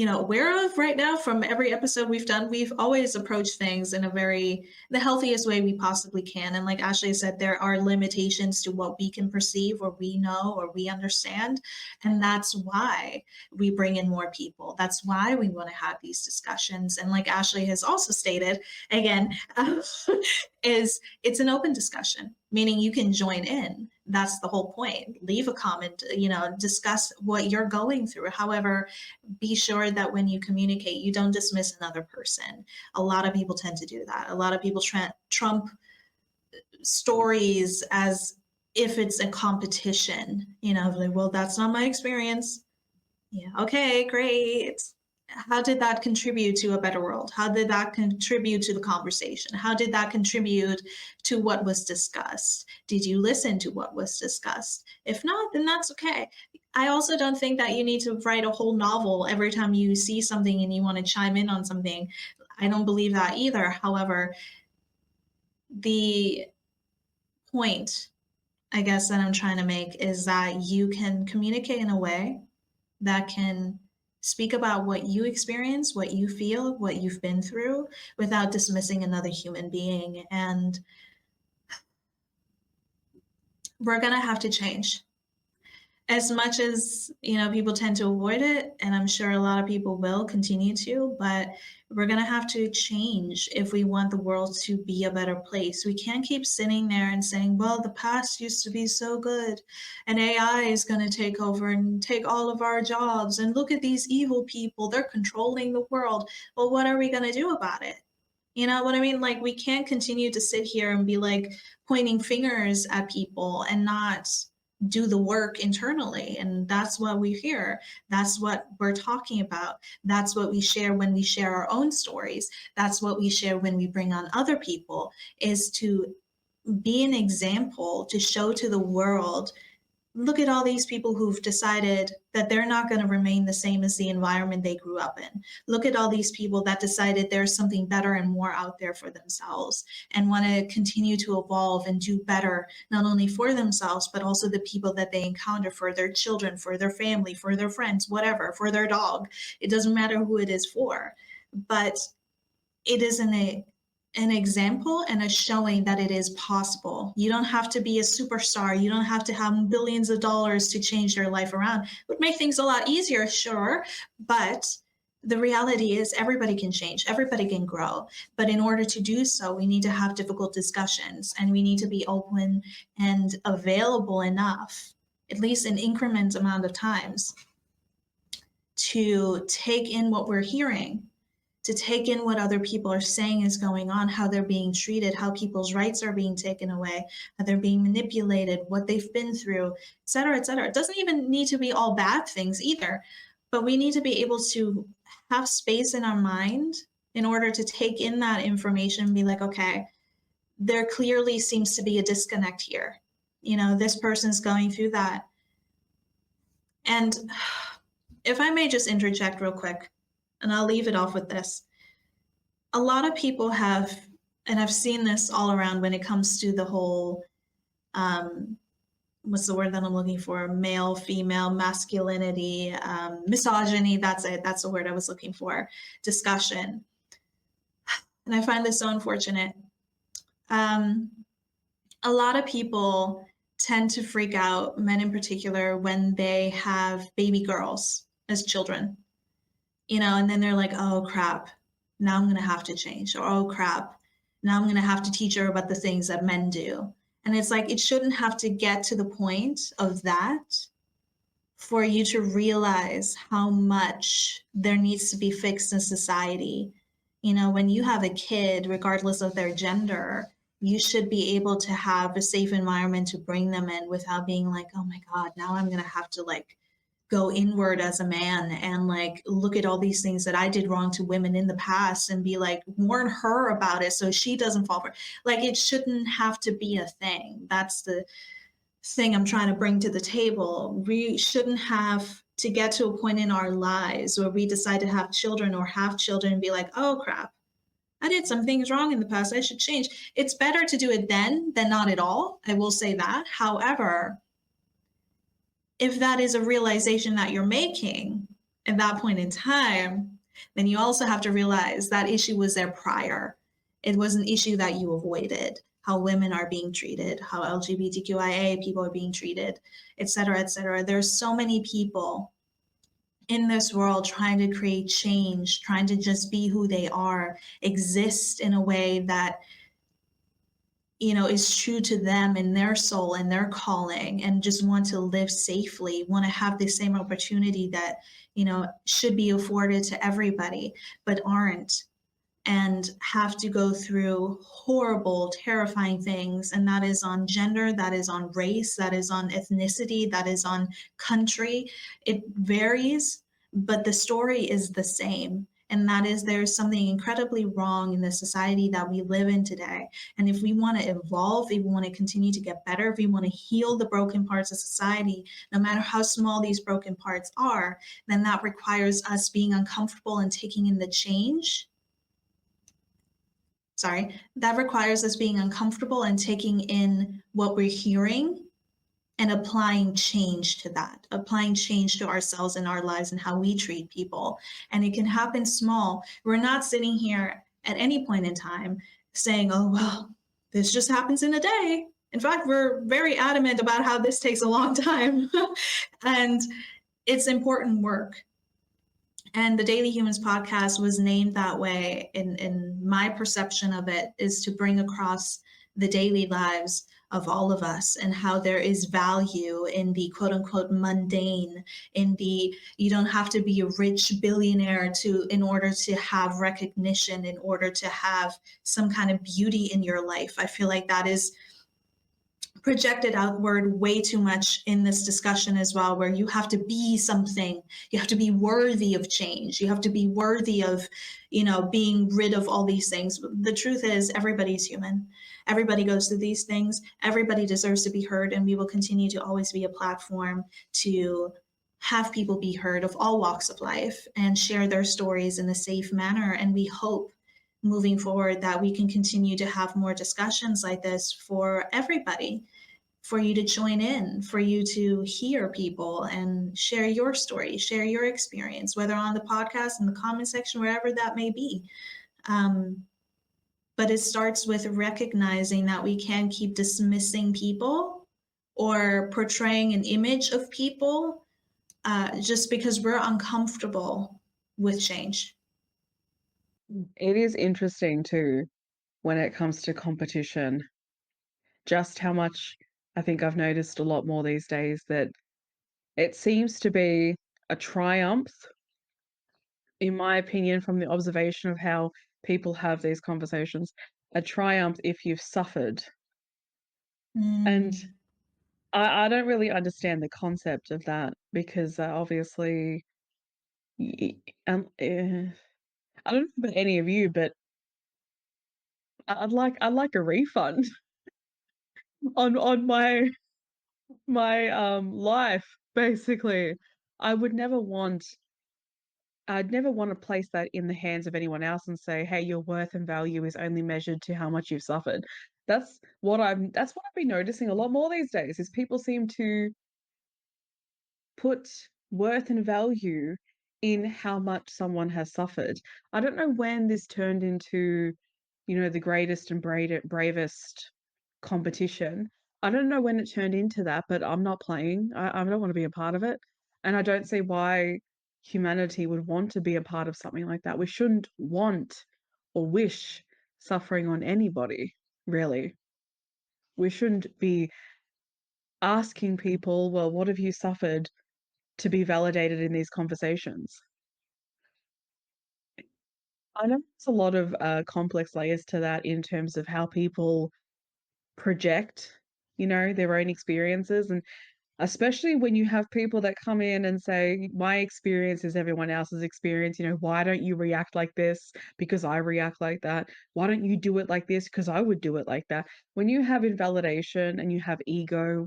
aware of right now from every episode we've done, we've always approached things in the healthiest way we possibly can. And like Ashley said, there are limitations to what we can perceive or we know or we understand. And that's why we bring in more people. That's why we want to have these discussions. And like Ashley has also stated, again, is it's an open discussion, meaning you can join in. That's the whole point. Leave a comment, discuss what you're going through. However, be sure that when you communicate, you don't dismiss another person. A lot of people tend to do that. A lot of people trump stories as if it's a competition, like, well, that's not my experience. Yeah, okay, great. How did that contribute to a better world? How did that contribute to the conversation? How did that contribute to what was discussed? Did you listen to what was discussed? If not, then that's okay. I also don't think that you need to write a whole novel every time you see something and you want to chime in on something. I don't believe that either. However, the point, I guess, that I'm trying to make is that you can communicate in a way that can speak about what you experience, what you feel, what you've been through without dismissing another human being. And we're going to have to change. As much as, people tend to avoid it, and I'm sure a lot of people will continue to, but we're going to have to change if we want the world to be a better place. We can't keep sitting there and saying, well, the past used to be so good and AI is going to take over and take all of our jobs. And look at these evil people. They're controlling the world. Well, what are we going to do about it? You know what I mean? Like, we can't continue to sit here and be like pointing fingers at people and not do the work internally. And that's what we hear. That's what we're talking about. That's what we share when we share our own stories. That's what we share when we bring on other people, is to be an example, to show to the world, look at all these people who've decided that they're not going to remain the same as the environment they grew up in. Look at all these people that decided there's something better and more out there for themselves and want to continue to evolve and do better, not only for themselves, but also the people that they encounter, for their children, for their family, for their friends, whatever, for their dog. It doesn't matter who it is for, but it is an example and a showing that it is possible. You don't have to be a superstar. You don't have to have billions of dollars to change your life around. It would make things a lot easier, sure, but the reality is everybody can change, everybody can grow. But in order to do so, we need to have difficult discussions, and we need to be open and available enough, at least an increment amount of times, to take in what we're hearing, to take in what other people are saying is going on, how they're being treated, how people's rights are being taken away, how they're being manipulated, what they've been through, et cetera, et cetera. It doesn't even need to be all bad things either, but we need to be able to have space in our mind in order to take in that information and be like, okay, there clearly seems to be a disconnect here. This person's going through that. And if I may just interject real quick, and I'll leave it off with this. A lot of people have, and I've seen this all around when it comes to the whole what's the word that I'm looking for? Male, female, masculinity, misogyny. That's it. That's the word I was looking for. Discussion. And I find this so unfortunate. A lot of people tend to freak out, men in particular, when they have baby girls as children, and then they're like, oh crap, now I'm going to have to change. Or, oh crap, now I'm going to have to teach her about the things that men do. And it's like, it shouldn't have to get to the point of that for you to realize how much there needs to be fixed in society. When you have a kid, regardless of their gender, you should be able to have a safe environment to bring them in without being like, oh my God, now I'm going to have to go inward as a man and look at all these things that I did wrong to women in the past and be like, warn her about it so she doesn't fall for it. It shouldn't have to be a thing. That's the thing I'm trying to bring to the table. We shouldn't have to get to a point in our lives where we decide to have children or have children and be like, oh crap, I did some things wrong in the past, I should change. It's better to do it then than not at all. I will say that. However, if that is a realization that you're making at that point in time, then you also have to realize that issue was there prior. It was an issue that you avoided. How women are being treated, how LGBTQIA people are being treated, et cetera, et cetera. There's so many people in this world trying to create change, trying to just be who they are, exist in a way that is true to them and their soul and their calling, and just want to live safely, want to have the same opportunity that should be afforded to everybody, but aren't, and have to go through horrible, terrifying things. And that is on gender, that is on race, that is on ethnicity, that is on country. It varies, but the story is the same. And that is, there's something incredibly wrong in the society that we live in today. And if we want to evolve, if we want to continue to get better, if we want to heal the broken parts of society, no matter how small these broken parts are, then that requires us being uncomfortable and taking in the change. That requires us being uncomfortable and taking in what we're hearing and applying change to that, applying change to ourselves and our lives and how we treat people. And it can happen small. We're not sitting here at any point in time saying, oh, well, this just happens in a day. In fact, we're very adamant about how this takes a long time. And it's important work. And the Daily Humans podcast was named that way, in my perception of it, is to bring across the daily lives of all of us and how there is value in the quote unquote mundane, in the, you don't have to be a rich billionaire in order to have recognition, in order to have some kind of beauty in your life. I feel like that is projected outward way too much in this discussion as well, where you have to be something, you have to be worthy of change, you have to be worthy of, being rid of all these things. The truth is, everybody's human. Everybody goes through these things. Everybody deserves to be heard, and we will continue to always be a platform to have people be heard of all walks of life and share their stories in a safe manner. And we hope moving forward that we can continue to have more discussions like this for everybody, for you to join in, for you to hear people and share your story, share your experience, whether on the podcast, in the comment section, wherever that may be. But it starts with recognizing that we can't keep dismissing people or portraying an image of people just because we're uncomfortable with change. It is interesting too, when it comes to competition, just how much I think I've noticed a lot more these days that it seems to be a triumph, in my opinion, from the observation of how people have these conversations, a triumph if you've suffered. And I don't really understand the concept of that, because obviously, I don't know about any of you, but I'd like a refund on my life, basically. I would never want I'd never want to place that in the hands of anyone else and say, hey, your worth and value is only measured to how much you've suffered. That's what I've been noticing a lot more these days, is people seem to put worth and value in how much someone has suffered. I don't know when this turned into, the greatest and bravest competition. I don't know when it turned into that, but I'm not playing. I don't want to be a part of it. And I don't see why humanity would want to be a part of something like that. We shouldn't want or wish suffering on anybody, really. We shouldn't be asking people, well, what have you suffered, to be validated in these conversations. I know there's a lot of complex layers to that in terms of how people project, their own experiences. And especially when you have people that come in and say, my experience is everyone else's experience. Why don't you react like this? Because I react like that. Why don't you do it like this? Because I would do it like that. When you have invalidation and you have ego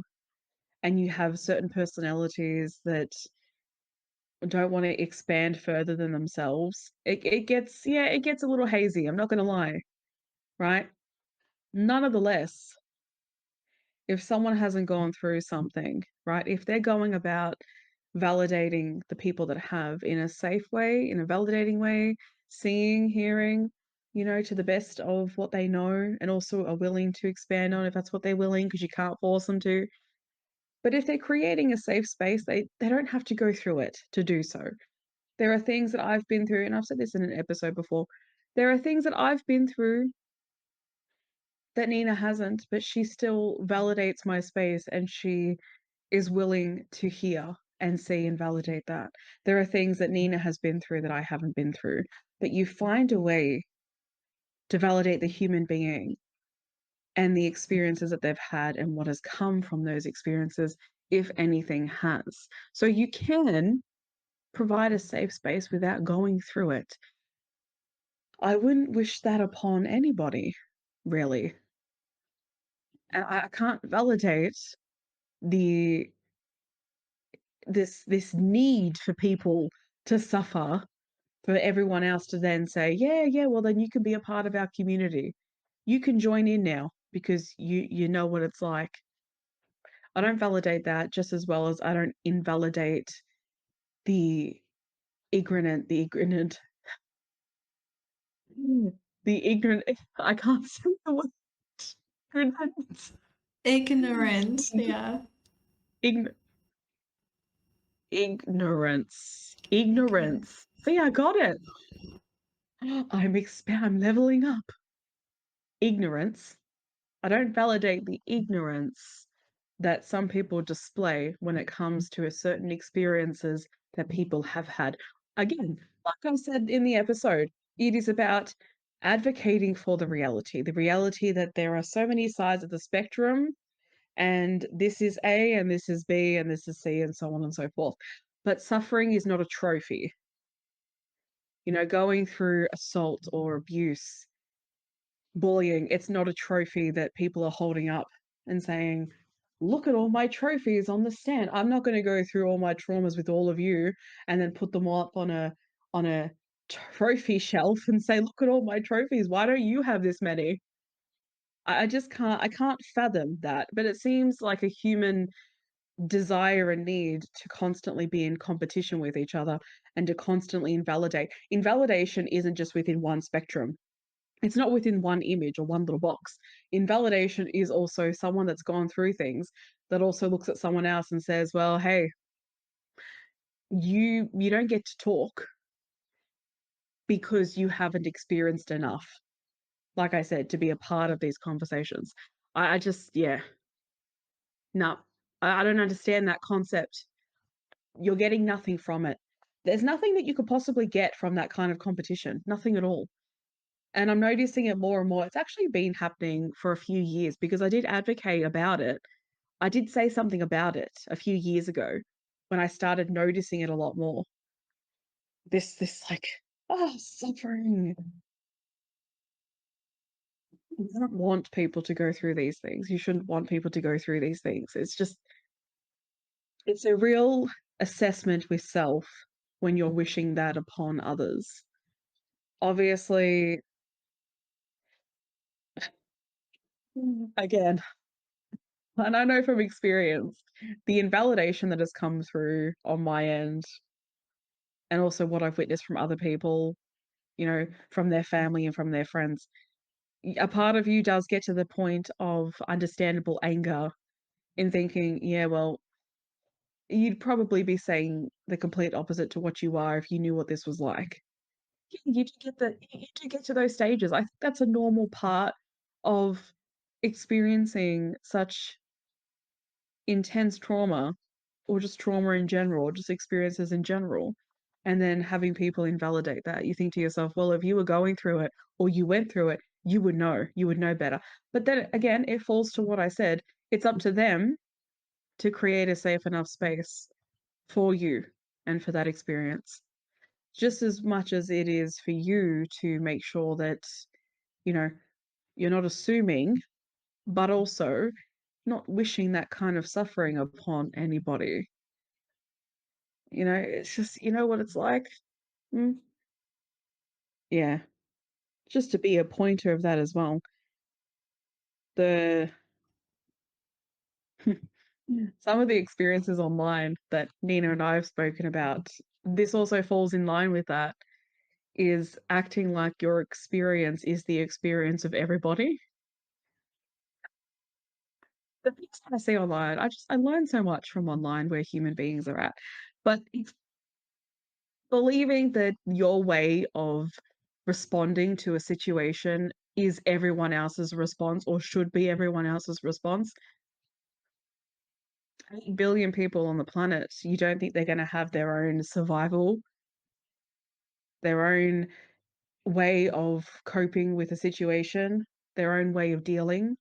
and you have certain personalities that don't want to expand further than themselves, it gets a little hazy. I'm not going to lie, right? Nonetheless, if someone hasn't gone through something, right, if they're going about validating the people that have in a safe way, in a validating way, seeing, hearing, to the best of what they know, and also are willing to expand on if that's what they're willing, because you can't force them to. But if they're creating a safe space, they don't have to go through it to do so. There are things that I've been through, and I've said this in an episode before. There are things that I've been through that Nina hasn't, but she still validates my space, and she is willing to hear and see and validate that. There are things that Nina has been through that I haven't been through, but you find a way to validate the human being and the experiences that they've had and what has come from those experiences, if anything has. So you can provide a safe space without going through it. I wouldn't wish that upon anybody, really. And I can't validate the this need for people to suffer, for everyone else to then say, yeah, well then you can be a part of our community. You can join in now because you know what it's like. I don't validate that, just as well as I don't invalidate the ignorant, the ignorant. I can't say the word. Ignorant, yeah. Ignorance. See, I got it. I'm leveling up. Ignorance. I don't validate the ignorance that some people display when it comes to a certain experiences that people have had. Again, like I said in the episode, it is about advocating for the reality that there are so many sides of the spectrum, and this is A, and this is B, and this is C, and so on and so forth. But suffering is not a trophy. Going through assault or abuse, bullying, it's not a trophy that people are holding up and saying, look at all my trophies on the stand. I'm not going to go through all my traumas with all of you and then put them all up on a trophy shelf and say, look at all my trophies. Why don't you have this many? I just can't fathom that. But it seems like a human desire and need to constantly be in competition with each other and to constantly invalidate. Invalidation isn't just within one spectrum. It's not within one image or one little box. Invalidation is also someone that's gone through things that also looks at someone else and says, well, hey, you don't get to talk because you haven't experienced enough, like I said, to be a part of these conversations. I just, yeah, no, I don't understand that concept. You're getting nothing from it. There's nothing that you could possibly get from that kind of competition. Nothing at all. And I'm noticing it more and more. It's actually been happening for a few years because I did advocate about it. I did say something about it a few years ago when I started noticing it a lot more. This like, suffering. You don't want people to go through these things. You shouldn't want people to go through these things. It's a real assessment with self when you're wishing that upon others. Obviously, again, and I know from experience, the invalidation that has come through on my end, and also what I've witnessed from other people, you know, from their family and from their friends, a part of you does get to the point of understandable anger in thinking, yeah, well, you'd probably be saying the complete opposite to what you are if you knew what this was like. You do get to those stages. I think that's a normal part of experiencing such intense trauma, or just trauma in general, just experiences in general, and then having people invalidate that. You think to yourself, well, if you were going through it or you went through it, you would know better. But then again, it falls to what I said. It's up to them to create a safe enough space for you and for that experience, just as much as it is for you to make sure that, you know, you're not assuming, but also not wishing that kind of suffering upon anybody. You know, it's just, you know what it's like? Mm, yeah, just to be a pointer of that as well. The some of the experiences online that Nina and I have spoken about, this also falls in line with that, is acting like your experience is the experience of everybody. The things that I see online, I learn so much from online where human beings are at. But it's believing that your way of responding to a situation is everyone else's response or should be everyone else's response. 8 billion people on the planet, you don't think they're going to have their own survival, their own way of coping with a situation, their own way of dealing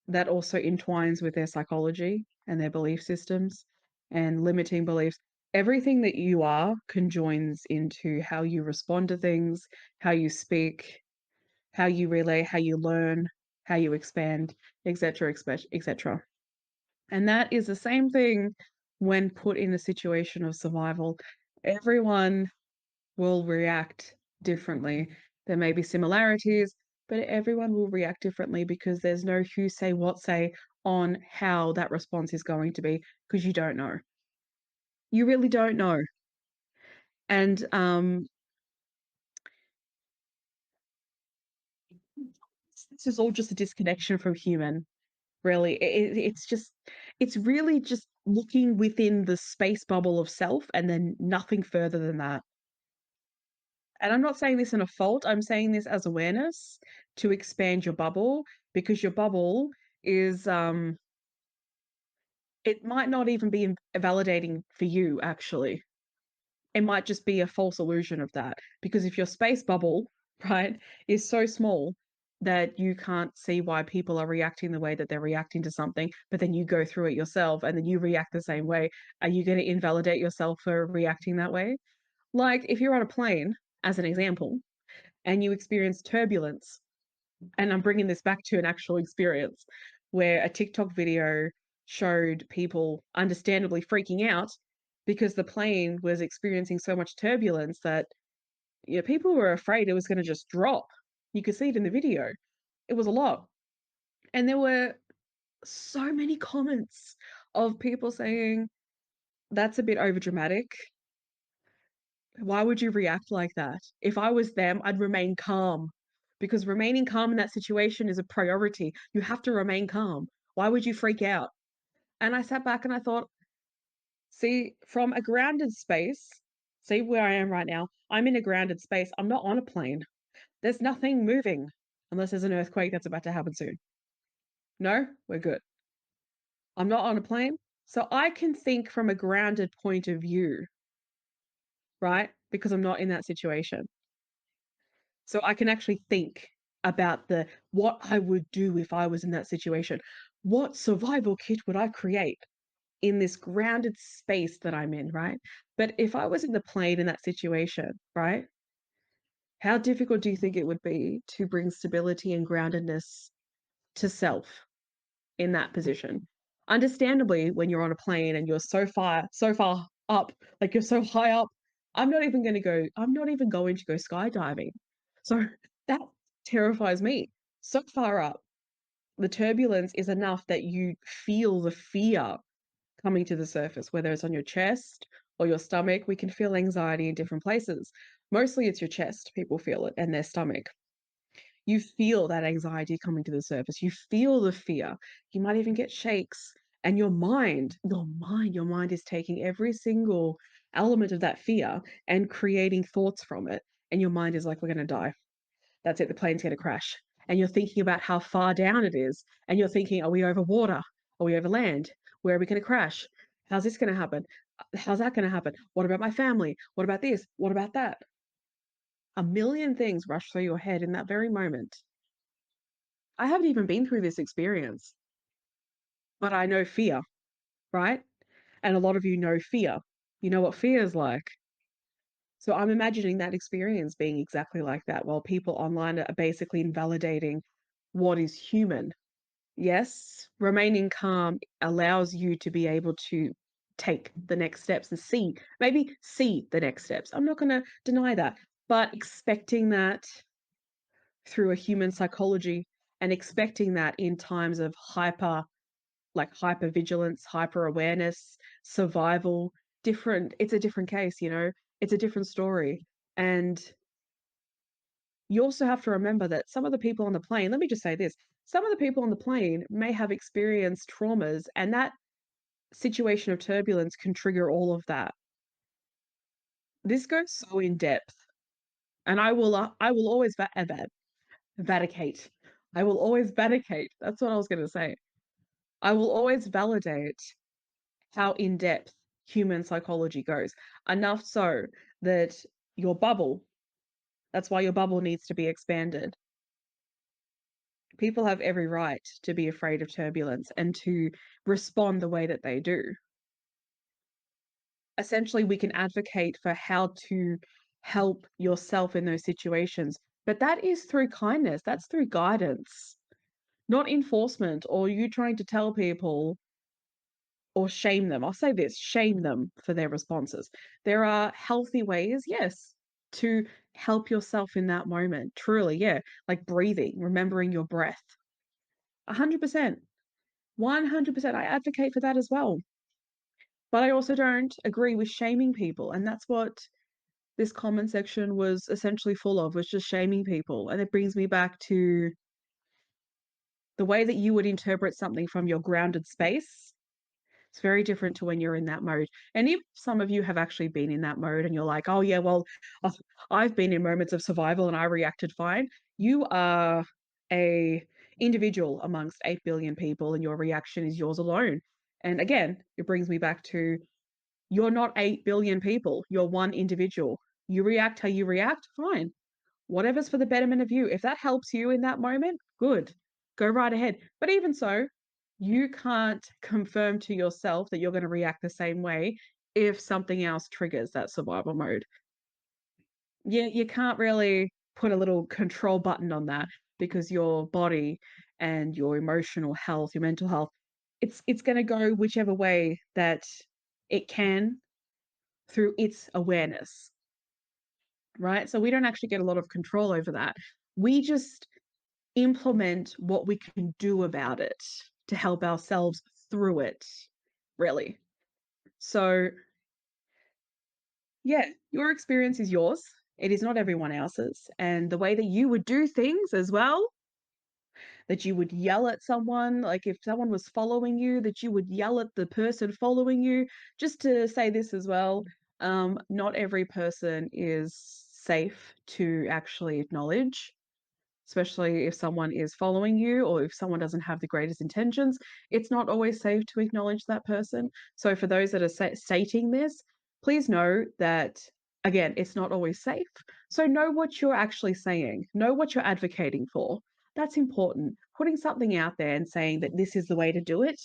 that also entwines with their psychology and their belief systems and limiting beliefs. Everything that you are conjoins into how you respond to things, how you speak, how you relay, how you learn, how you expand, etc., etc. And that is the same thing when put in a situation of survival. Everyone will react differently. There may be similarities, but everyone will react differently because there's no who say what say on how that response is going to be, because you don't know. You really don't know. And this is all just a disconnection from human, really. It's really just looking within the space bubble of self and then nothing further than that. And I'm not saying this in a fault, I'm saying this as awareness to expand your bubble, because your bubble is it might not even be validating for you, actually. It might just be a false illusion of that, because if your space bubble, right, is so small that you can't see why people are reacting the way that they're reacting to something, but then you go through it yourself and then you react the same way, are you going to invalidate yourself for reacting that way? Like if you're on a plane, as an example, and you experience turbulence, and I'm bringing this back to an actual experience where a TikTok video showed people understandably freaking out because the plane was experiencing so much turbulence that, you know, people were afraid it was going to just drop. You could see it in the video. It was a lot. And there were so many comments of people saying, that's a bit overdramatic. Why would you react like that? If I was them, I'd remain calm, because remaining calm in that situation is a priority. You have to remain calm. Why would you freak out? And I sat back and I thought, see, from a grounded space, see where I am right now. I'm in a grounded space. I'm not on a plane. There's nothing moving unless there's an earthquake that's about to happen soon. No, we're good. I'm not on a plane. So I can think from a grounded point of view, right? Because I'm not in that situation. So I can actually think about what I would do if I was in that situation. What survival kit would I create in this grounded space that I'm in, right? But if I was in the plane in that situation, right? How difficult do you think it would be to bring stability and groundedness to self in that position? Understandably, when you're on a plane and you're so far up, like you're so high up. I'm not even going to go skydiving. So that terrifies me. So far up, the turbulence is enough that you feel the fear coming to the surface, whether it's on your chest or your stomach. We can feel anxiety in different places. Mostly it's your chest, people feel it, and their stomach. You feel that anxiety coming to the surface. You feel the fear. You might even get shakes. And your mind is taking every single element of that fear and creating thoughts from it. And your mind is like, we're going to die. That's it. The plane's going to crash. And you're thinking about how far down it is. And you're thinking, are we over water? Are we over land? Where are we going to crash? How's this going to happen? How's that going to happen? What about my family? What about this? What about that? A million things rush through your head in that very moment. I haven't even been through this experience, but I know fear, right? And a lot of you know fear. You know what fear is like. So I'm imagining that experience being exactly like that, while people online are basically invalidating what is human. Yes, remaining calm allows you to be able to take the next steps and maybe see the next steps. I'm not going to deny that, but expecting that through a human psychology and expecting that in times of hyper vigilance, hyper awareness, survival, it's a different case, it's a different story. And you also have to remember that some of the people on the plane, let me just say this, some of the people on the plane may have experienced traumas, and that situation of turbulence can trigger all of that. This goes so in depth, and I will always vindicate. I will always vindicate. That's what I was going to say. I will always validate how in depth human psychology goes, enough so that your bubble, that's why your bubble needs to be expanded. People have every right to be afraid of turbulence and to respond the way that they do. Essentially, we can advocate for how to help yourself in those situations, but that is through kindness, that's through guidance, not enforcement or you trying to tell people or shame them. I'll say this, shame them for their responses. There are healthy ways, yes, to help yourself in that moment. Truly, yeah, like breathing, remembering your breath. 100%. 100%. I advocate for that as well. But I also don't agree with shaming people. And that's what this comment section was essentially full of, was just shaming people. And it brings me back to the way that you would interpret something from your grounded space. It's very different to when you're in that mode. And if some of you have actually been in that mode and you're like, oh, yeah, well, I've been in moments of survival and I reacted fine. You are a individual amongst 8 billion people and your reaction is yours alone. And again, it brings me back to you're not 8 billion people. You're one individual. You react how you react, fine. Whatever's for the betterment of you. If that helps you in that moment, good. Go right ahead. But even so, you can't confirm to yourself that you're going to react the same way if something else triggers that survival mode. You can't really put a little control button on that because your body and your emotional health, your mental health, it's going to go whichever way that it can through its awareness, right? So we don't actually get a lot of control over that. We just implement what we can do about it to help ourselves through it, really. So, yeah, your experience is yours. It is not everyone else's. And the way that you would do things as well, that you would yell at someone, like if someone was following you, that you would yell at the person following you. Just to say this as well, not every person is safe to actually acknowledge, especially if someone is following you or if someone doesn't have the greatest intentions. It's not always safe to acknowledge that person. So for those that are stating this, please know that, again, it's not always safe. So know what you're actually saying, know what you're advocating for. That's important. Putting something out there and saying that this is the way to do it,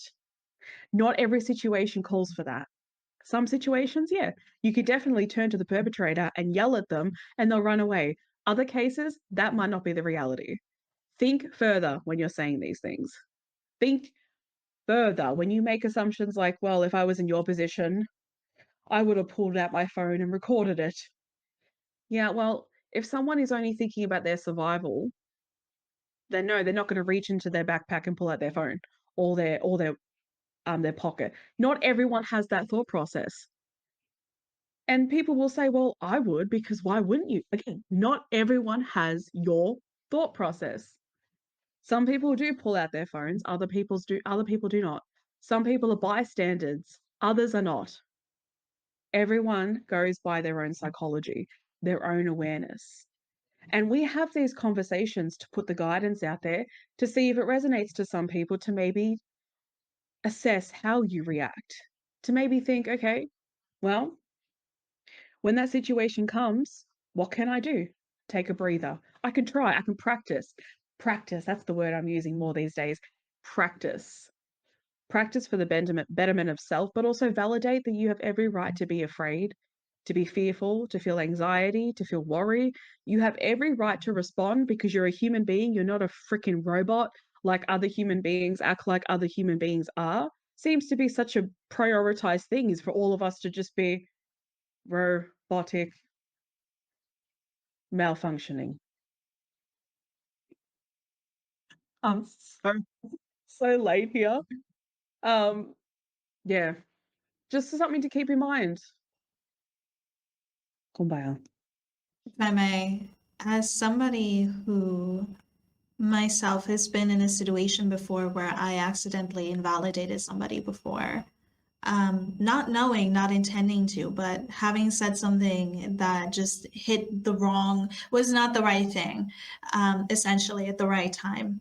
not every situation calls for that. Some situations, yeah, you could definitely turn to the perpetrator and yell at them and they'll run away. Other cases, that might not be the reality. Think further when you're saying these things. Think further when you make assumptions like, well, if I was in your position, I would have pulled out my phone and recorded it. Yeah, well, if someone is only thinking about their survival, then no, they're not going to reach into their backpack and pull out their phone or their pocket. Not everyone has that thought process. And people will say, well, I would, because why wouldn't you? Again, not everyone has your thought process. Some people do pull out their phones, other people do not. Some people are bystanders, others are not. Everyone goes by their own psychology, their own awareness. And we have these conversations to put the guidance out there to see if it resonates to some people, to maybe assess how you react, to maybe think, okay, well, when that situation comes, what can I do? Take a breather. I can try, I can practice. Practice, that's the word I'm using more these days. Practice. Practice for the betterment of self, but also validate that you have every right to be afraid, to be fearful, to feel anxiety, to feel worry. You have every right to respond because you're a human being. You're not a freaking robot like other human beings act like other human beings are. Seems to be such a prioritized thing, is for all of us to just be robotic, malfunctioning. I'm so late here. Yeah, just something to keep in mind. Kumbaya. If I may, as somebody who myself has been in a situation before where I accidentally invalidated somebody before, not knowing, not intending to, but having said something that just was not the right thing, essentially at the right time.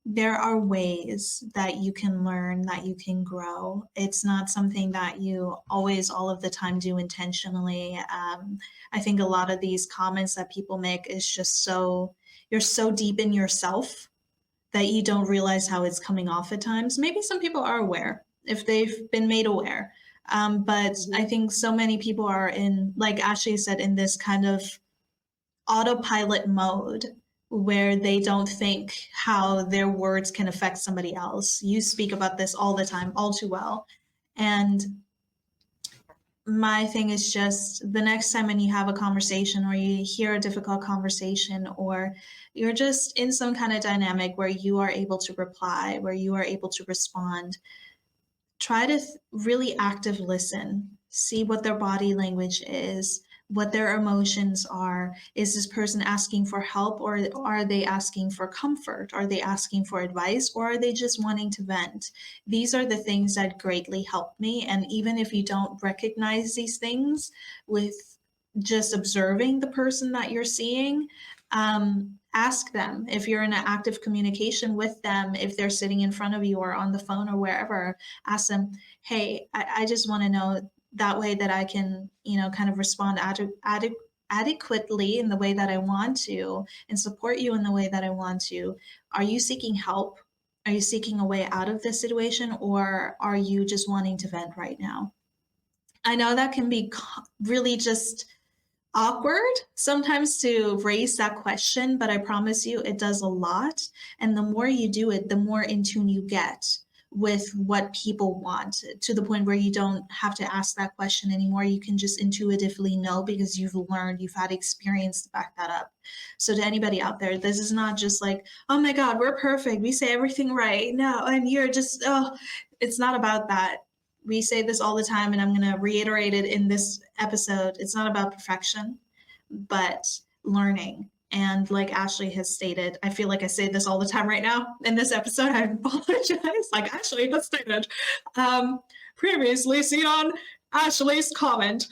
There are ways that you can learn, that you can grow. It's not something that you always, all of the time, do intentionally. I think a lot of these comments that people make is just you're so deep in yourself that you don't realize how it's coming off at times. Maybe some people are aware if they've been made aware. But I think so many people are in, like Ashley said, in this kind of autopilot mode where they don't think how their words can affect somebody else. You speak about this all the time, all too well. And my thing is just the next time when you have a conversation or you hear a difficult conversation or you're just in some kind of dynamic where you are able to reply, where you are able to respond, try to really active listen, see what their body language is, what their emotions are. Is this person asking for help, or are they asking for comfort? Are they asking for advice, or are they just wanting to vent? These are the things that greatly help me. And even if you don't recognize these things with just observing the person that you're seeing, ask them if you're in an active communication with them, if they're sitting in front of you or on the phone or wherever. Ask them, hey, I just want to know, that way that I can, kind of respond adequately in the way that I want to and support you in the way that I want to. Are you seeking help? Are you seeking a way out of this situation, or are you just wanting to vent right now? I know that can be really just awkward sometimes to raise that question, but I promise you it does a lot. And the more you do it, the more in tune you get with what people want, to the point where you don't have to ask that question anymore. You can just intuitively know because you've learned, you've had experience to back that up. So to anybody out there, this is not just like, oh my God, we're perfect, we say everything right. No, and you're just, it's not about that. We say this all the time, and I'm going to reiterate it in this episode. It's not about perfection, but learning. And like Ashley has stated, I feel like I say this all the time right now in this episode. I apologize. Like Ashley has stated, previously seen on Ashley's comment.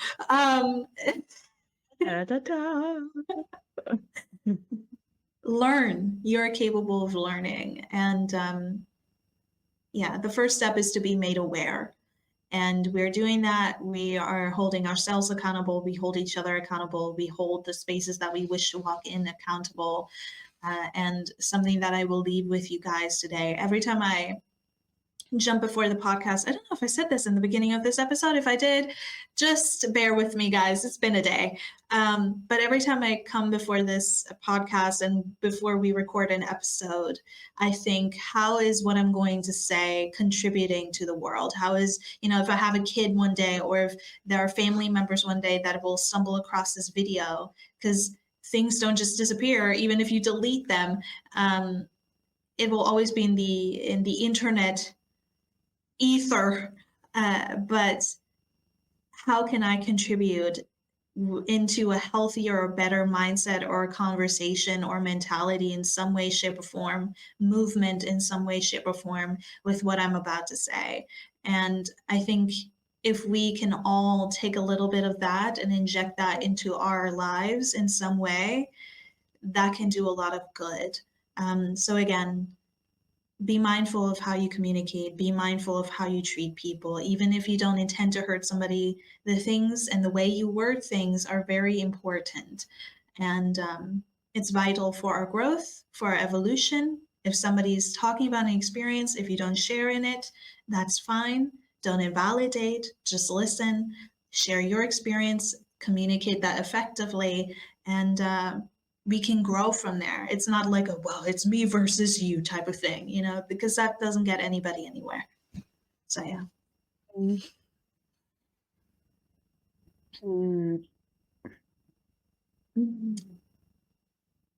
Learn. You're capable of learning. And yeah, the first step is to be made aware. And we're doing that. We are holding ourselves accountable. We hold each other accountable. We hold the spaces that we wish to walk in accountable. And something that I will leave with you guys today, every time I jump before the podcast. I don't know if I said this in the beginning of this episode. If I did, just bear with me, guys. It's been a day. But every time I come before this podcast and before we record an episode, I think, how is what I'm going to say contributing to the world? How is, if I have a kid one day, or if there are family members one day that will stumble across this video, because things don't just disappear, even if you delete them. It will always be in the internet ether, but how can I contribute into a healthier or better mindset or conversation or mentality in some way, shape, or form, movement in some way, shape, or form with what I'm about to say? And I think if we can all take a little bit of that and inject that into our lives in some way, that can do a lot of good. So again, be mindful of how you communicate, be mindful of how you treat people, even if you don't intend to hurt somebody. The things and the way you word things are very important. And it's vital for our growth, for our evolution. If somebody's talking about an experience, if you don't share in it, that's fine. Don't invalidate, just listen, share your experience, communicate that effectively, and we can grow from there. It's not like a, well, it's me versus you type of thing, because that doesn't get anybody anywhere. So, yeah.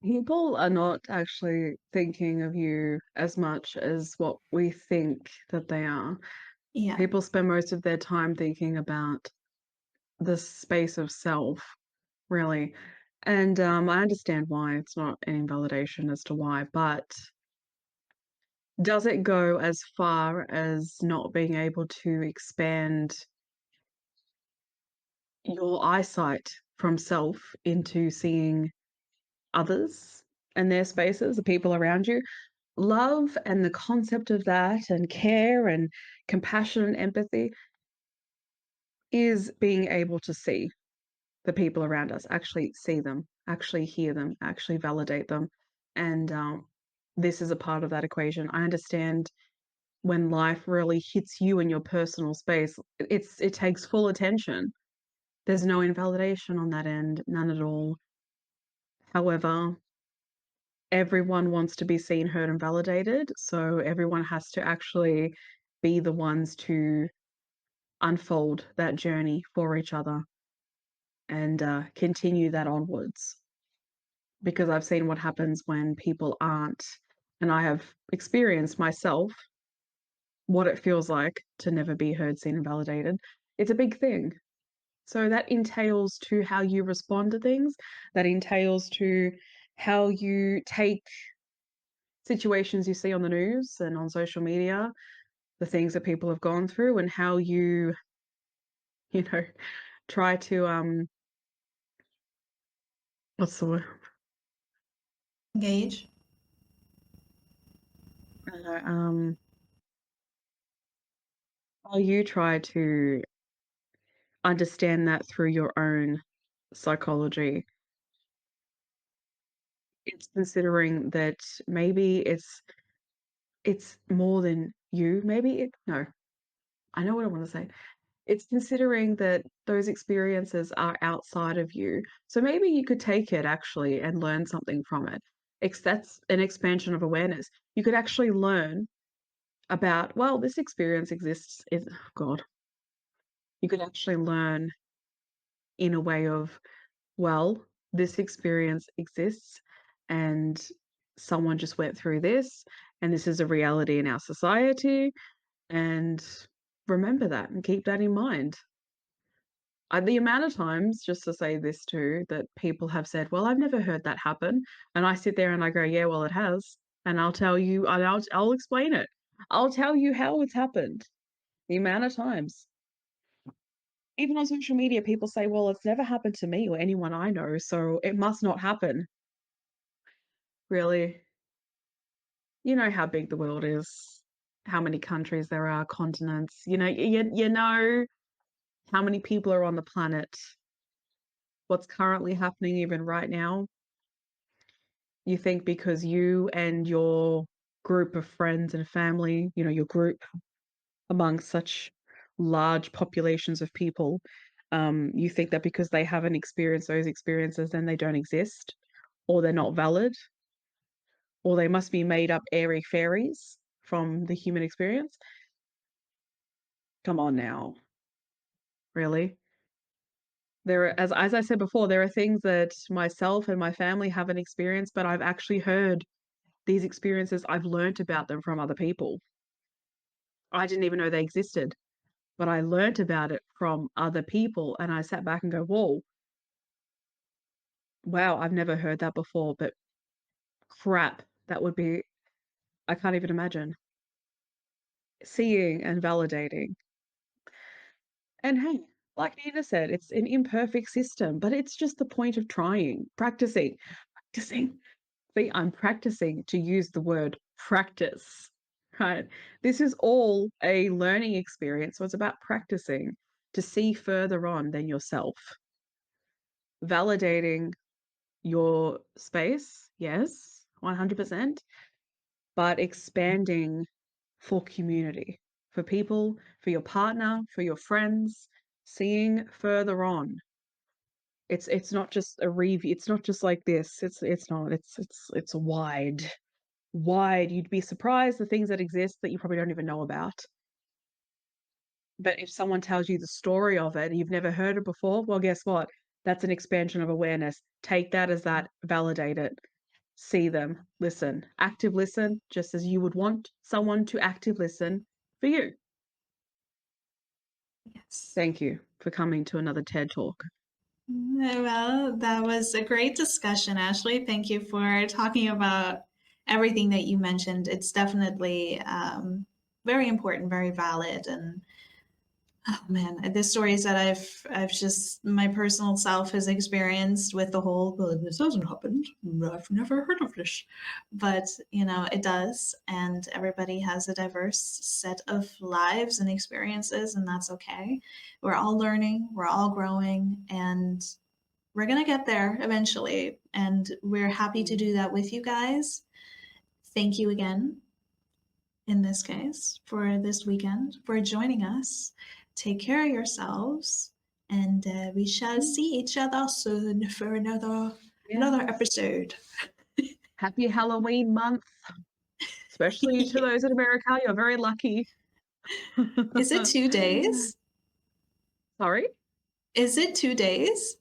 People are not actually thinking of you as much as what we think that they are. Yeah. People spend most of their time thinking about the space of self, really. And I understand why. It's not an invalidation as to why, but does it go as far as not being able to expand your eyesight from self into seeing others and their spaces, the people around you? Love and the concept of that, and care and compassion and empathy, is being able to see the people around us, actually see them, actually hear them, actually validate them. And this is a part of that equation. I understand when life really hits you in your personal space, it takes full attention. There's no invalidation on that end, none at all. However, everyone wants to be seen, heard, and validated. So everyone has to actually be the ones to unfold that journey for each other and continue that onwards. Because I've seen what happens when people aren't, and I have experienced myself what it feels like to never be heard, seen, and validated. It's a big thing. So that entails to how you respond to things, that entails to how you take situations you see on the news and on social media, the things that people have gone through, and how you try to what's the word? Engage. How you try to understand that through your own psychology. It's considering that maybe it's more than you. No, I know what I want to say. It's considering that those experiences are outside of you. So maybe you could take it actually and learn something from it. That's an expansion of awareness. You could actually learn about, well, this experience exists. God. You could actually learn in a way of, well, this experience exists and someone just went through this, and this is a reality in our society. And remember that and keep that in mind. The amount of times, just to say this too, that people have said, well, I've never heard that happen. And I sit there and I go, yeah, well, it has. And I'll tell you, I'll explain it. I'll tell you how it's happened. The amount of times. Even on social media, people say, well, it's never happened to me or anyone I know, so it must not happen. Really? You know how big the world is, how many countries there are, continents. You know how many people are on the planet, what's currently happening even right now. You think because you and your group of friends and family, your group among such large populations of people. You think that because they haven't experienced those experiences, then they don't exist, or they're not valid, or they must be made up airy fairies from the human experience. Come on now. Really? There are, as I said before, there are things that myself and my family haven't experienced, but I've actually heard these experiences. I've learnt about them from other people. I didn't even know they existed, but I learnt about it from other people, and I sat back and go, whoa, wow, I've never heard that before, but crap, that would be, I can't even imagine. Seeing and validating. And hey, like Nina said, it's an imperfect system, but it's just the point of trying, practicing. See, I'm practicing to use the word practice, right? This is all a learning experience. So it's about practicing to see further on than yourself. Validating your space, yes, 100%, but expanding for community, for people, for your partner, for your friends, seeing further on. It's not just a review. It's not just like this. It's not. It's wide. You'd be surprised the things that exist that you probably don't even know about. But if someone tells you the story of it and you've never heard it before, well, guess what? That's an expansion of awareness. Take that as that, validate it, see them, listen, active listen, just as you would want someone to active listen for you. Yes. Thank you for coming to another TED Talk. Well, that was a great discussion, Ashley. Thank you for talking about everything that you mentioned. It's definitely very important, very valid, and oh man, the stories that I've just my personal self has experienced with the whole, well, this hasn't happened. I've never heard of this. But you know, it does, and everybody has a diverse set of lives and experiences, and that's okay. We're all learning, we're all growing, and we're gonna get there eventually. And we're happy to do that with you guys. Thank you again, in this case, for this weekend, for joining us. Take care of yourselves, and we shall see each other soon for another episode. Happy Halloween month, especially to those in America. You're very lucky. Is it 2 days? Sorry? Is it 2 days?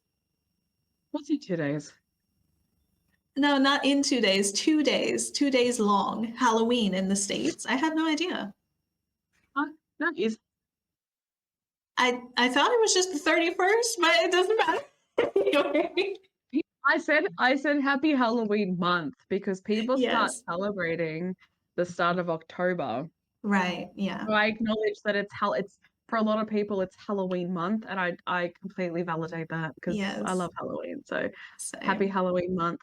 What's in 2 days? No, not in 2 days. 2 days. 2 days long. Halloween in the States. I had no idea. No, is I thought it was just the 31st, but it doesn't matter. I said happy Halloween month because people start Yes. celebrating the start of October. Right. Yeah. So I acknowledge that it's for a lot of people it's Halloween month, and I completely validate that because Yes. I love Halloween. So Same. happy Halloween month.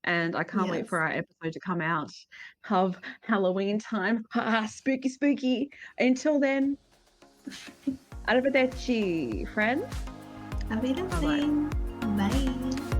And I can't wait for our episode to come out of Halloween time. Spooky, spooky. Until then, arrivederci, friends. Arrivederci. Bye.